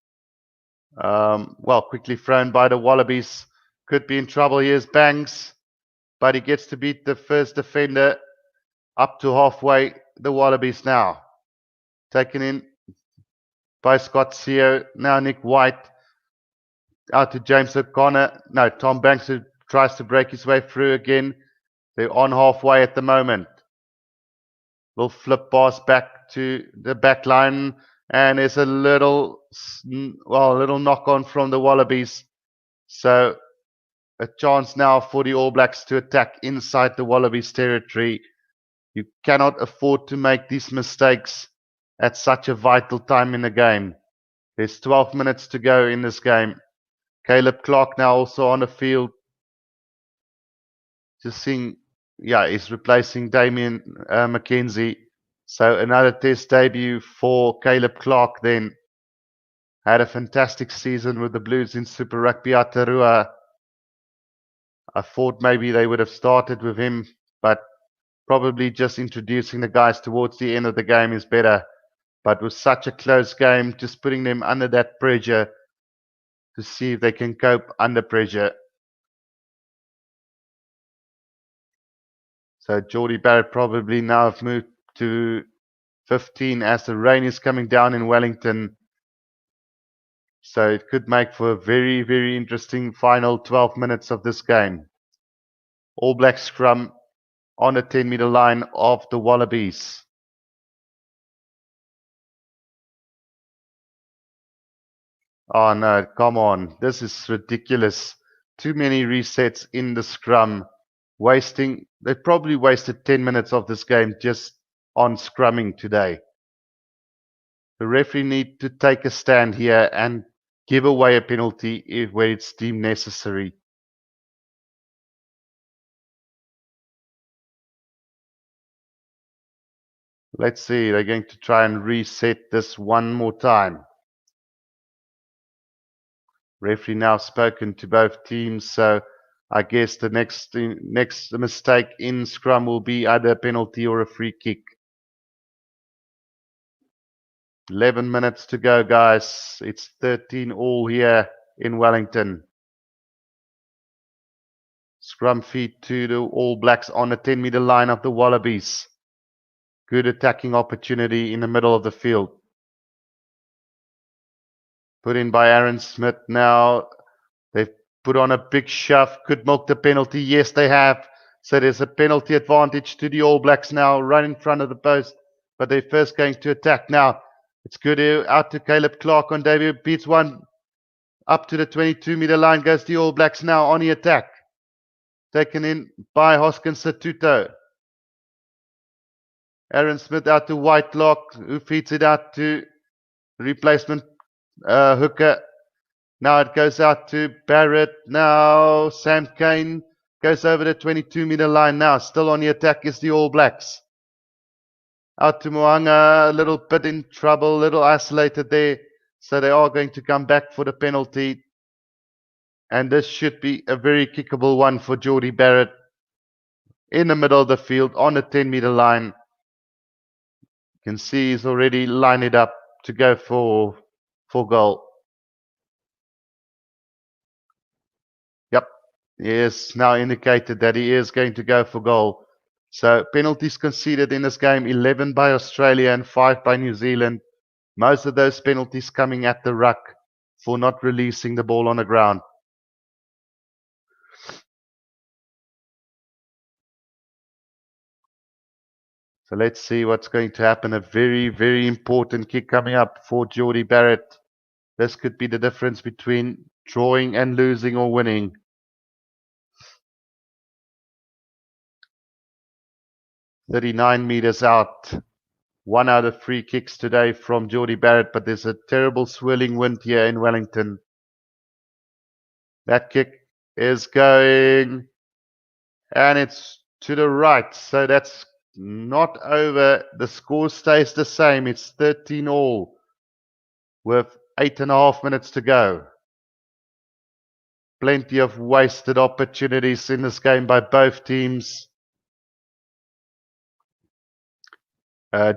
Well, quickly thrown by the Wallabies. Could be in trouble. Here's Banks, but he gets to beat the first defender up to halfway. The Wallabies now. Taken in by Scott Seo. Now Nick White out to James O'Connor. No, Tom Banks, who tries to break his way through again. They're on halfway at the moment. Little flip pass back to the back line. And there's a little knock on from the Wallabies. So a chance now for the All Blacks to attack inside the Wallabies territory. You cannot afford to make these mistakes at such a vital time in the game. There's 12 minutes to go in this game. Caleb Clark now also on the field. Just seeing, he's replacing Damien McKenzie. So another test debut for Caleb Clark then. Had a fantastic season with the Blues in Super Rugby Aotearoa. I thought maybe they would have started with him, but probably just introducing the guys towards the end of the game is better. But with such a close game, just putting them under that pressure to see if they can cope under pressure. So Jordie Barrett probably now have moved to 15 as the rain is coming down in Wellington. So it could make for a very, very interesting final 12 minutes of this game. All Black scrum on the 10-meter line of the Wallabies. Oh no, come on. This is ridiculous. Too many resets in the scrum. They probably wasted 10 minutes of this game just on scrumming today. The referee need to take a stand here and give away a penalty where it's deemed necessary. Let's see, they're going to try and reset this one more time. Referee now spoken to both teams, so I guess the next mistake in scrum will be either a penalty or a free kick. 11 minutes to go, guys. It's 13 all here in Wellington. Scrum feed to the All Blacks on the 10-meter line of the Wallabies. Good attacking opportunity in the middle of the field. Put in by Aaron Smith now. They've put on a big shove. Could milk the penalty. Yes, they have. So there's a penalty advantage to the All Blacks now, right in front of the post. but they're first going to attack now. It's good out to Caleb Clark on debut. Beats one up to the 22-meter line. Goes the All Blacks now on the attack. Taken in by Hoskins Satuto. Aaron Smith out to Whitelock, who feeds it out to replacement hooker. Now it goes out to Barrett. Now Sam Kane goes over the 22-meter line now. Still on the attack is the All Blacks. Out to Moanga, a little bit in trouble, a little isolated there. So they are going to come back for the penalty. And this should be a very kickable one for Jordie Barrett. In the middle of the field, on the 10-meter line. You can see he's already lined it up to go for goal. Yep, he has now indicated that he is going to go for goal. So penalties conceded in this game, 11 by Australia and 5 by New Zealand. Most of those penalties coming at the ruck for not releasing the ball on the ground. So let's see what's going to happen. A very, very important kick coming up for Jordie Barrett. This could be the difference between drawing and losing or winning. "39 meters out. 1 out of 3 kicks today from Jordie Barrett, but there's a terrible swirling wind here in Wellington. That kick is going, and it's to the right, so that's not over. The score stays the same. It's 13-all with 8.5 minutes to go. Plenty of wasted opportunities in this game by both teams.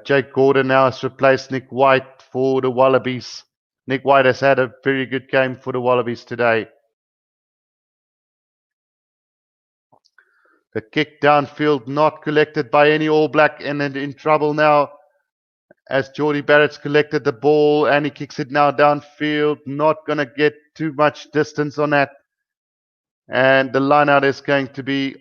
Jake Gordon now has replaced Nick White for the Wallabies. Nick White has had a very good game for the Wallabies today. The kick downfield not collected by any All Black, and in trouble now as Jordie Barrett's collected the ball and he kicks it now downfield. Not going to get too much distance on that. And the line out is going to be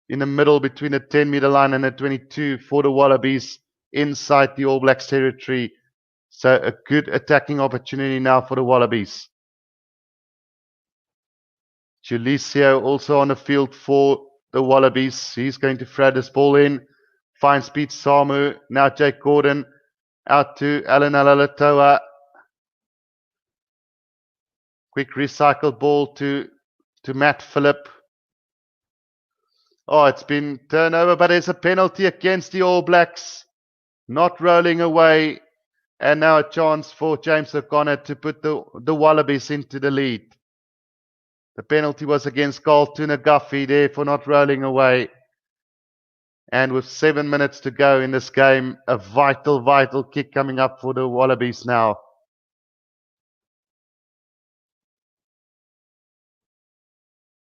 in the middle between the 10-meter line and the 22 for the Wallabies inside the All Blacks territory. So a good attacking opportunity now for the Wallabies. Julicio also on the field for the Wallabies. He's going to throw this ball in. Finds Pete Samu. Now Jake Gordon out to Alan Alalatoa. Quick recycled ball to Matt Phillip. Oh, it's been turned over, but there's a penalty against the All Blacks. Not rolling away. And now a chance for James O'Connor to put the Wallabies into the lead. The penalty was against Carlton Guffey there for not rolling away. And with 7 minutes to go in this game, a vital, vital kick coming up for the Wallabies now.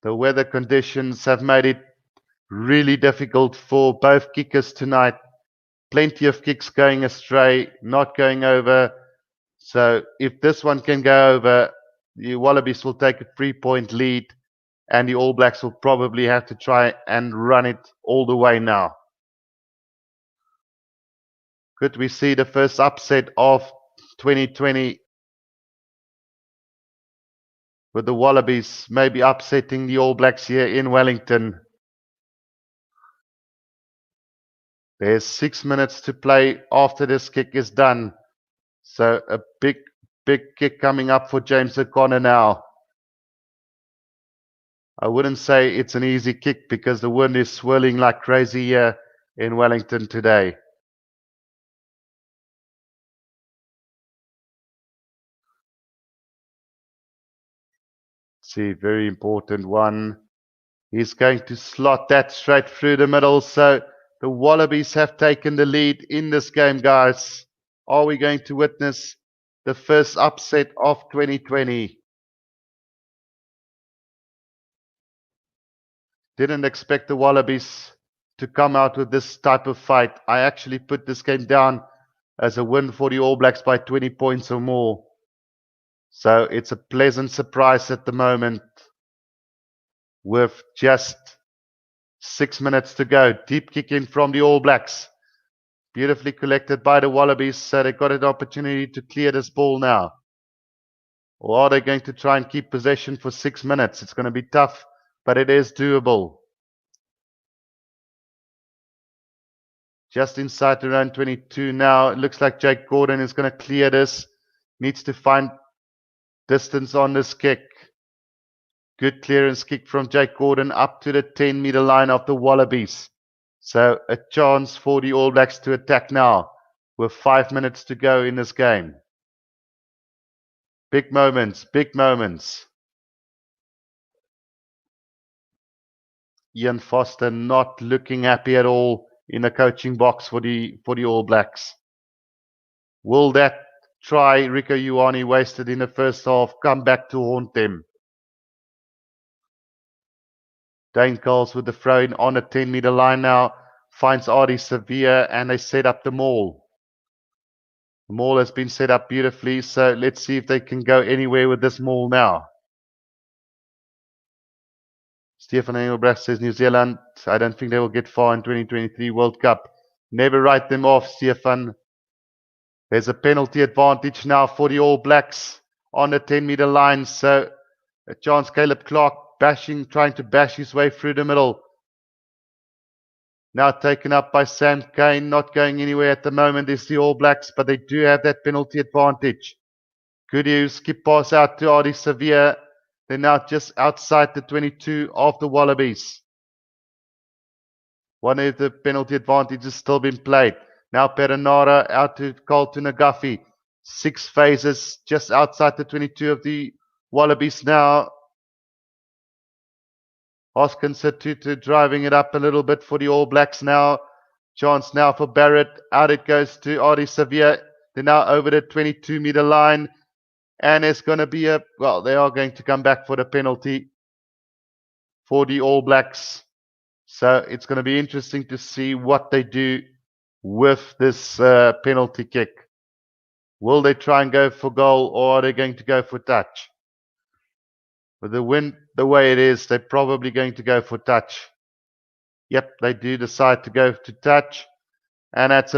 The weather conditions have made it really difficult for both kickers tonight. Plenty of kicks going astray, not going over. So if this one can go over, the Wallabies will take a 3-point lead and the All Blacks will probably have to try and run it all the way now. Could we see the first upset of 2020 with the Wallabies maybe upsetting the All Blacks here in Wellington? There's 6 minutes to play after this kick is done. So a big, big kick coming up for James O'Connor now. I wouldn't say it's an easy kick because the wind is swirling like crazy here in Wellington today. See, very important one. He's going to slot that straight through the middle. So the Wallabies have taken the lead in this game, guys. Are we going to witness the first upset of 2020? Didn't expect the Wallabies to come out with this type of fight. I actually put this game down as a win for the All Blacks by 20 points or more. So it's a pleasant surprise at the moment with just 6 minutes to go. Deep kick in from the All Blacks. Beautifully collected by the Wallabies, so they've got an opportunity to clear this ball now. Or are they going to try and keep possession for 6 minutes? It's going to be tough, but it is doable. Just inside the round 22 now. It looks like Jake Gordon is going to clear this. Needs to find distance on this kick. Good clearance kick from Jake Gordon up to the 10-meter line of the Wallabies. So a chance for the All Blacks to attack now with 5 minutes to go in this game. Big moments, big moments. Ian Foster not looking happy at all in the coaching box for the All Blacks. Will that try Rico Ioane wasted in the first half come back to haunt them? Dane Coles with the throw in on the 10-meter line now. Finds Artie Sevilla and they set up the maul. The maul has been set up beautifully, so let's see if they can go anywhere with this maul now. Stefan Engelbrecht says New Zealand, I don't think they will get far in 2023 World Cup. Never write them off, Stefan. There's a penalty advantage now for the All Blacks on the 10-meter line. So a chance, Caleb Clark trying to bash his way through the middle. Now taken up by Sam Cane, not going anywhere at the moment is the All Blacks, but they do have that penalty advantage. Good skip pass out to Artie Sevilla. They're now just outside the 22 of the Wallabies. One of the penalty advantages still been played. Now Perenara out to Colton Agafi. 6 phases just outside the 22 of the Wallabies now. Hoskins Tutu driving it up a little bit for the All Blacks now. Chance now for Barrett. Out it goes to Artie Sevilla. They're now over the 22-meter line. And it's going to be they are going to come back for the penalty for the All Blacks. So it's going to be interesting to see what they do with this penalty kick. Will they try and go for goal or are they going to go for touch? With the wind the way it is, they're probably going to go for touch. Yep, they do decide to go to touch. And that's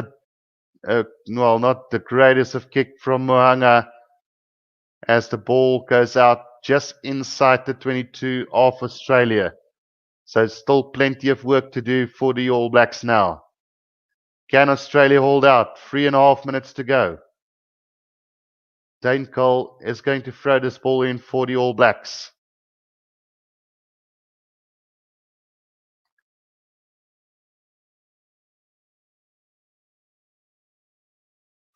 not the greatest of kick from Mohanga as the ball goes out just inside the 22 of Australia. So still plenty of work to do for the All Blacks now. Can Australia hold out? 3.5 minutes to go. Dane Cole is going to throw this ball in for the All Blacks.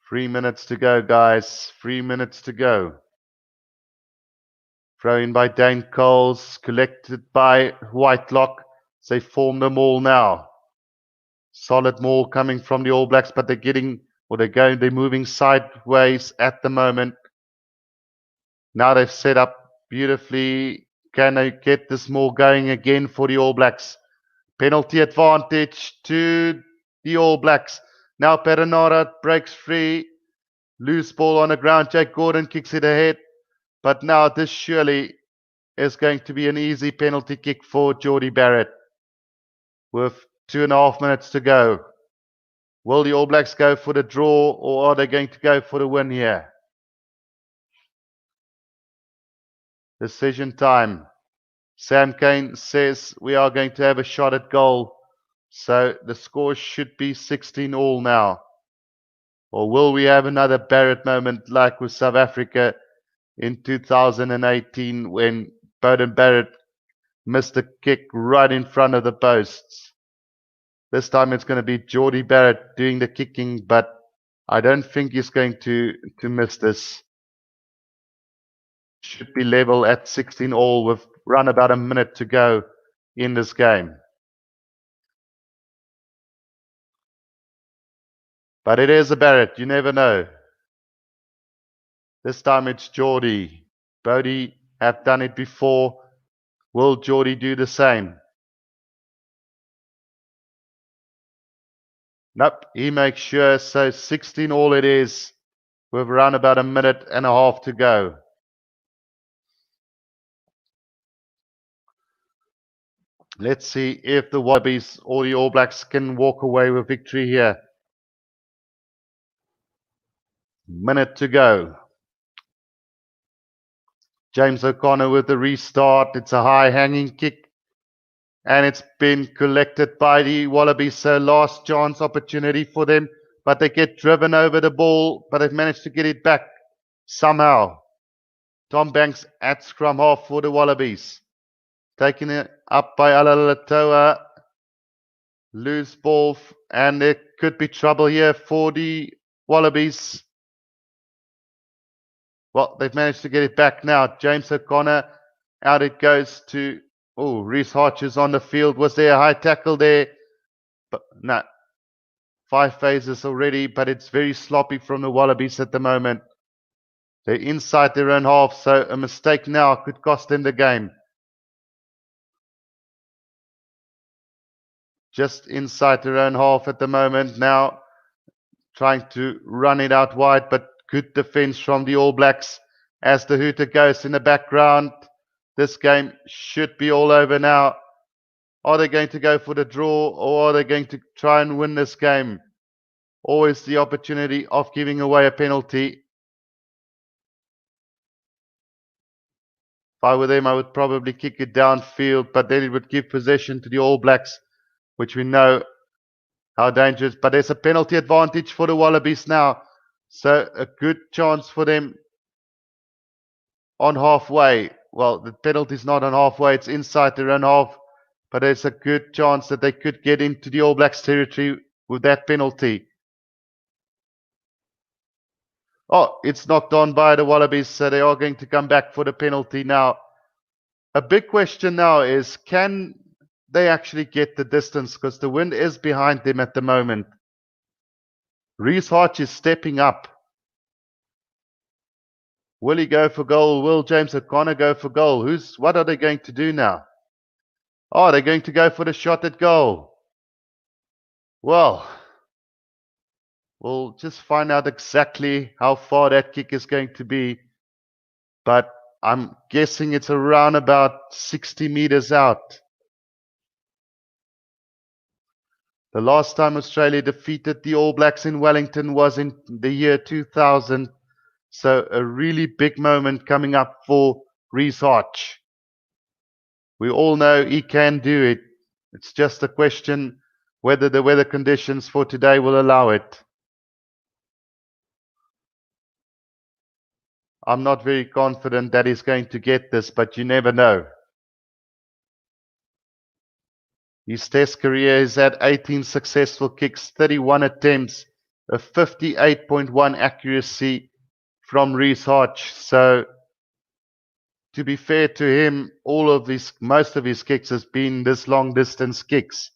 Three minutes to go, guys. 3 minutes to go. Throw in by Dane Coles, collected by Whitelock. They form the maul now. Solid maul coming from the All Blacks, but they're moving sideways at the moment. Now they've set up beautifully. Can they get this maul going again for the All Blacks? Penalty advantage to the All Blacks. Now Perenara breaks free. Loose ball on the ground. Jake Gordon kicks it ahead. But now this surely is going to be an easy penalty kick for Jordie Barrett with 2.5 minutes to go. Will the All Blacks go for the draw or are they going to go for the win here? Decision time. Sam Cane says we are going to have a shot at goal. So the score should be 16-all now. Or will we have another Barrett moment like with South Africa in 2018 when Beauden Barrett missed a kick right in front of the posts? This time it's going to be Jordie Barrett doing the kicking, but I don't think he's going to miss this. Should be level at 16-all with around about a minute to go in this game. But it is a Barrett, you never know. This time it's Jordie. Bodie have done it before. Will Jordie do the same? Nope, he makes sure. So 16-all it is with around about a minute and a half to go. Let's see if the Wallabies or the All Blacks can walk away with victory here. Minute to go. James O'Connor with the restart. It's a high hanging kick. And it's been collected by the Wallabies. So last chance opportunity for them. But they get driven over the ball. But they've managed to get it back somehow. Tom Banks at scrum half for the Wallabies. Taking it up by Alalatoa. Loose ball. And there could be trouble here for the Wallabies. Well, they've managed to get it back now. James O'Connor, out it goes to, Reece Hodges on the field. Was there a high tackle there? But no. 5 phases already, but it's very sloppy from the Wallabies at the moment. They're inside their own half, so a mistake now could cost them the game. Just inside their own half at the moment now, trying to run it out wide, but good defense from the All Blacks as the hooter goes in the background. This game should be all over now. Are they going to go for the draw, or are they going to try and win this game? Always the opportunity of giving away a penalty. If I were them, I would probably kick it downfield, but then it would give possession to the All Blacks, which we know how dangerous. But there's a penalty advantage for the Wallabies now. So a good chance for them on halfway. Well, the penalty's not on halfway, it's inside their own half. But there's a good chance that they could get into the All Blacks territory with that penalty. It's knocked on by the Wallabies, so they are going to come back for the penalty now. A big question now is, can they actually get the distance? Because the wind is behind them at the moment. Reece Hodges is stepping up. Will he go for goal? Will James O'Connor go for goal? What are they going to do now? They're going to go for the shot at goal. Well, we'll just find out exactly how far that kick is going to be. But I'm guessing it's around about 60 meters out. The last time Australia defeated the All Blacks in Wellington was in the year 2000. So a really big moment coming up for Reece Hodges. We all know he can do it. It's just a question whether the weather conditions for today will allow it. I'm not very confident that he's going to get this, but you never know. His test career is at 18 successful kicks, 31 attempts, a 58.1 accuracy from Reece Hodges. So, to be fair to him, most of his kicks has been this long distance kicks.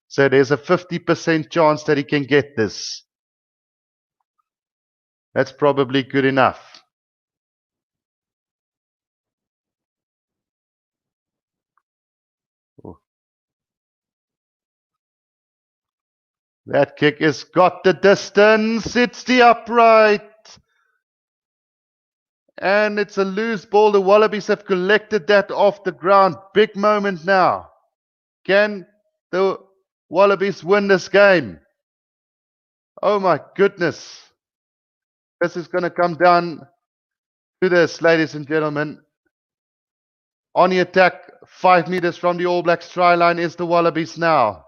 So there's a 50% chance that he can get this. That's probably good enough. That kick has got the distance. It's the upright. And it's a loose ball. The Wallabies have collected that off the ground. Big moment now. Can the Wallabies win this game? Oh my goodness. This is going to come down to this, ladies and gentlemen. On the attack, 5 meters from the All Blacks try line is the Wallabies now.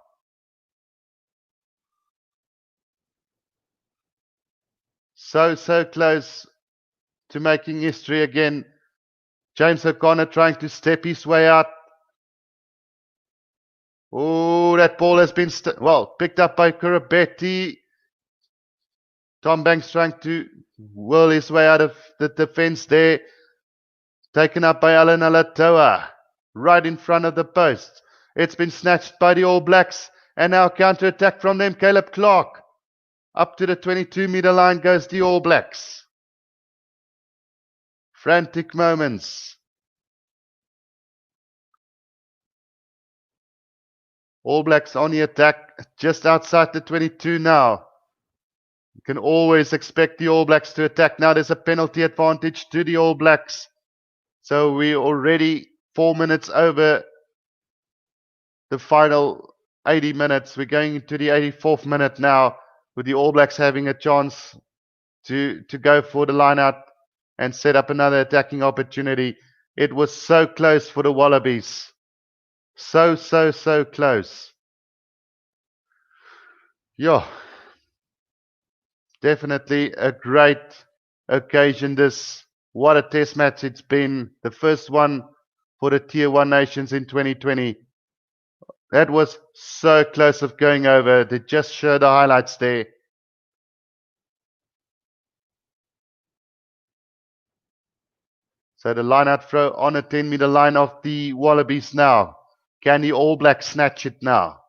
So close to making history again. James O'Connor trying to step his way out. That ball has been picked up by Kurabetti. Tom Banks trying to whirl his way out of the defense there. Taken up by Alan Alatoa. Right in front of the post. It's been snatched by the All Blacks. And now counter-attack from them. Caleb Clark. Up to the 22-meter line goes the All Blacks. Frantic moments. All Blacks on the attack, just outside the 22 now. You can always expect the All Blacks to attack. Now there's a penalty advantage to the All Blacks. So we're already 4 minutes over the final 80 minutes. We're going into the 84th minute now, with the All Blacks having a chance to go for the line out and set up another attacking opportunity. It was so close for the Wallabies. So close. Yeah, definitely a great occasion. What a test match it's been. The first one for the Tier 1 nations in 2020. That was so close of going over. They just showed the highlights there. So the line out throw on a 10-meter line of the Wallabies now. Can the All Blacks snatch it now?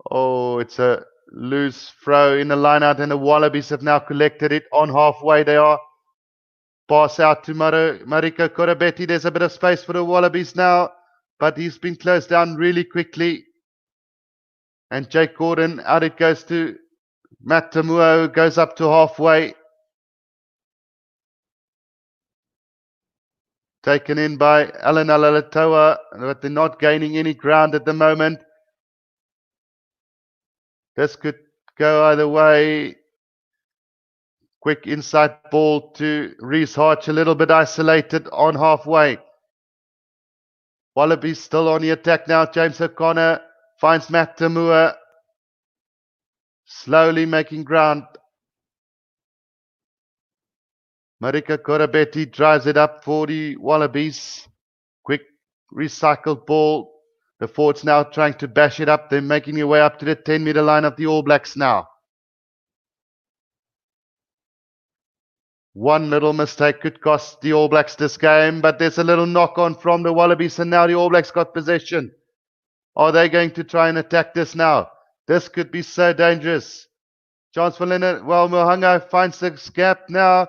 Oh, it's a loose throw in the line out, and the Wallabies have now collected it on halfway. They are. Pass out to Marika Koroibete. There's a bit of space for the Wallabies now, but he's been closed down really quickly. And Jake Gordon, out it goes to Matt Tamua, goes up to halfway. Taken in by Alan Alalatoa, but they're not gaining any ground at the moment. This could go either way. Quick inside ball to Reese Harch, a little bit isolated on halfway. Wallabies still on the attack now. James O'Connor finds Matt Tamua. Slowly making ground. Marika Koroibete drives it up for the Wallabies. Quick recycled ball. The forwards now trying to bash it up. They're making their way up to the 10-meter line of the All Blacks now. One little mistake could cost the All Blacks this game, but there's a little knock-on from the Wallabies, and now the All Blacks got possession. Are they going to try and attack this now? This could be so dangerous. Chance for Leonard. Well, Mohanga finds the gap now.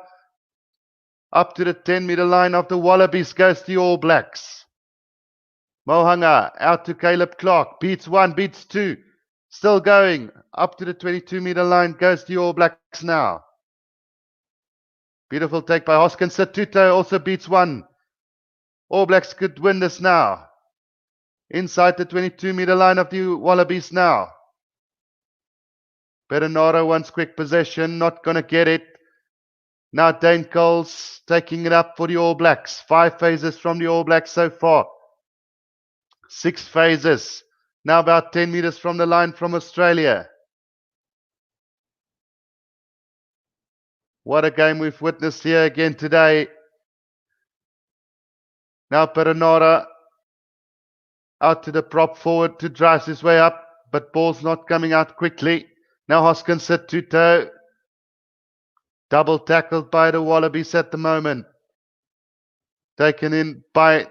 Up to the 10-meter line of the Wallabies goes the All Blacks. Mohanga out to Caleb Clark. Beats one, beats two. Still going. Up to the 22-meter line goes the All Blacks now. Beautiful take by Hoskins. Satuto also beats one. All Blacks could win this now. Inside the 22-meter line of the Wallabies now. Perenara wants quick possession. Not going to get it. Now Dane Coles taking it up for the All Blacks. 5 phases from the All Blacks so far. 6 phases. Now about 10 meters from the line from Australia. What a game we've witnessed here again today. Now Perenara out to the prop forward to drive his way up, but ball's not coming out quickly. Now Hoskins Satuto. Double tackled by the Wallabies at the moment. Taken in by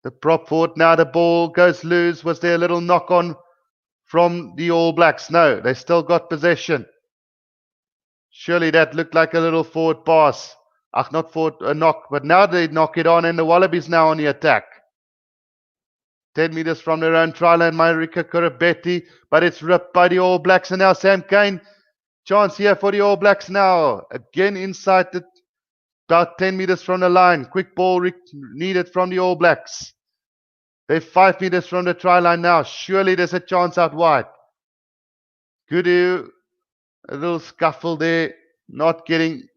the prop forward. Now the ball goes loose. Was there a little knock on from the All Blacks? No, they still got possession. Surely that looked like a little forward pass. Not forward, a knock, but now they knock it on, and the Wallabies now on the attack. 10 meters from their own try line, Marika Koroibete, but it's ripped by the All Blacks, and now Sam Cane. Chance here for the All Blacks now. Again inside the about 10 meters from the line. Quick ball needed from the All Blacks. They're 5 meters from the try line now. Surely there's a chance out wide. Kudu, a little scuffle there. Not getting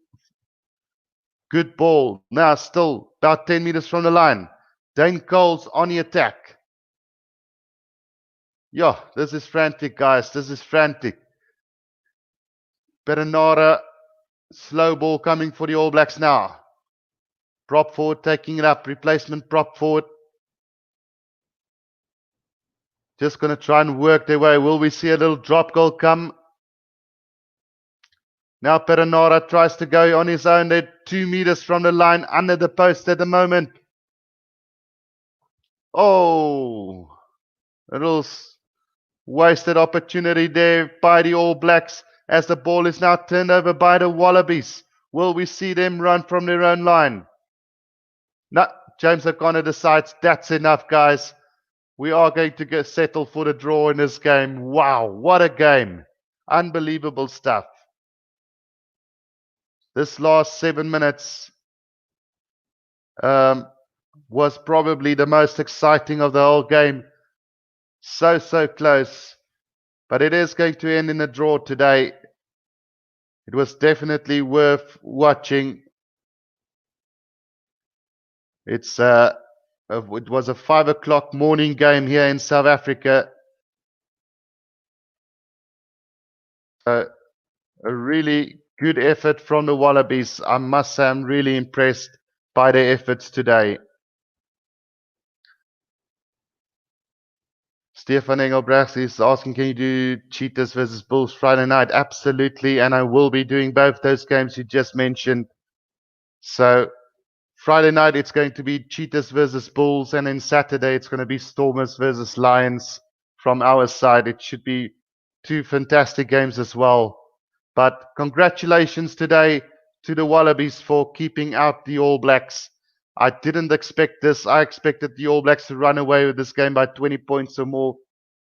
good ball. Now still about 10 meters from the line. Dane Coles on the attack. Yeah, this is frantic, guys. This is frantic. Perenara, slow ball coming for the All Blacks now. Prop forward taking it up. Replacement prop forward. Just going to try and work their way. Will we see a little drop goal come? Now Perenara tries to go on his own. They're 2 meters from the line under the post at the moment. Oh, a little wasted opportunity there by the All Blacks as the ball is now turned over by the Wallabies. Will we see them run from their own line? No, James O'Connor decides that's enough, guys. We are going to settle for the draw in this game. Wow, what a game. Unbelievable stuff. This last 7 minutes was probably the most exciting of the whole game. So close. But it is going to end in a draw today. It was definitely worth watching. It was a 5 o'clock morning game here in South Africa. A really good effort from the Wallabies. I must say I'm really impressed by their efforts today. Stefan Engelbrecht is asking, can you do Cheetahs versus Bulls Friday night? Absolutely, and I will be doing both those games you just mentioned. So Friday night it's going to be Cheetahs versus Bulls, and then Saturday it's going to be Stormers versus Lions from our side. It should be two fantastic games as well. But congratulations today to the Wallabies for keeping out the All Blacks. I didn't expect this. I expected the All Blacks to run away with this game by 20 points or more.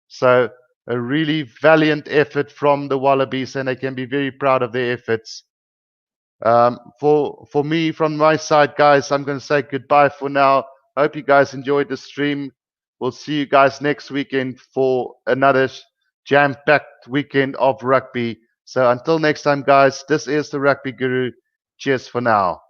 So a really valiant effort from the Wallabies, and they can be very proud of their efforts. For me, from my side, guys, I'm going to say goodbye for now. Hope you guys enjoyed the stream. We'll see you guys next weekend for another jam-packed weekend of rugby. So until next time, guys, this is the Rugby Guru. Cheers for now.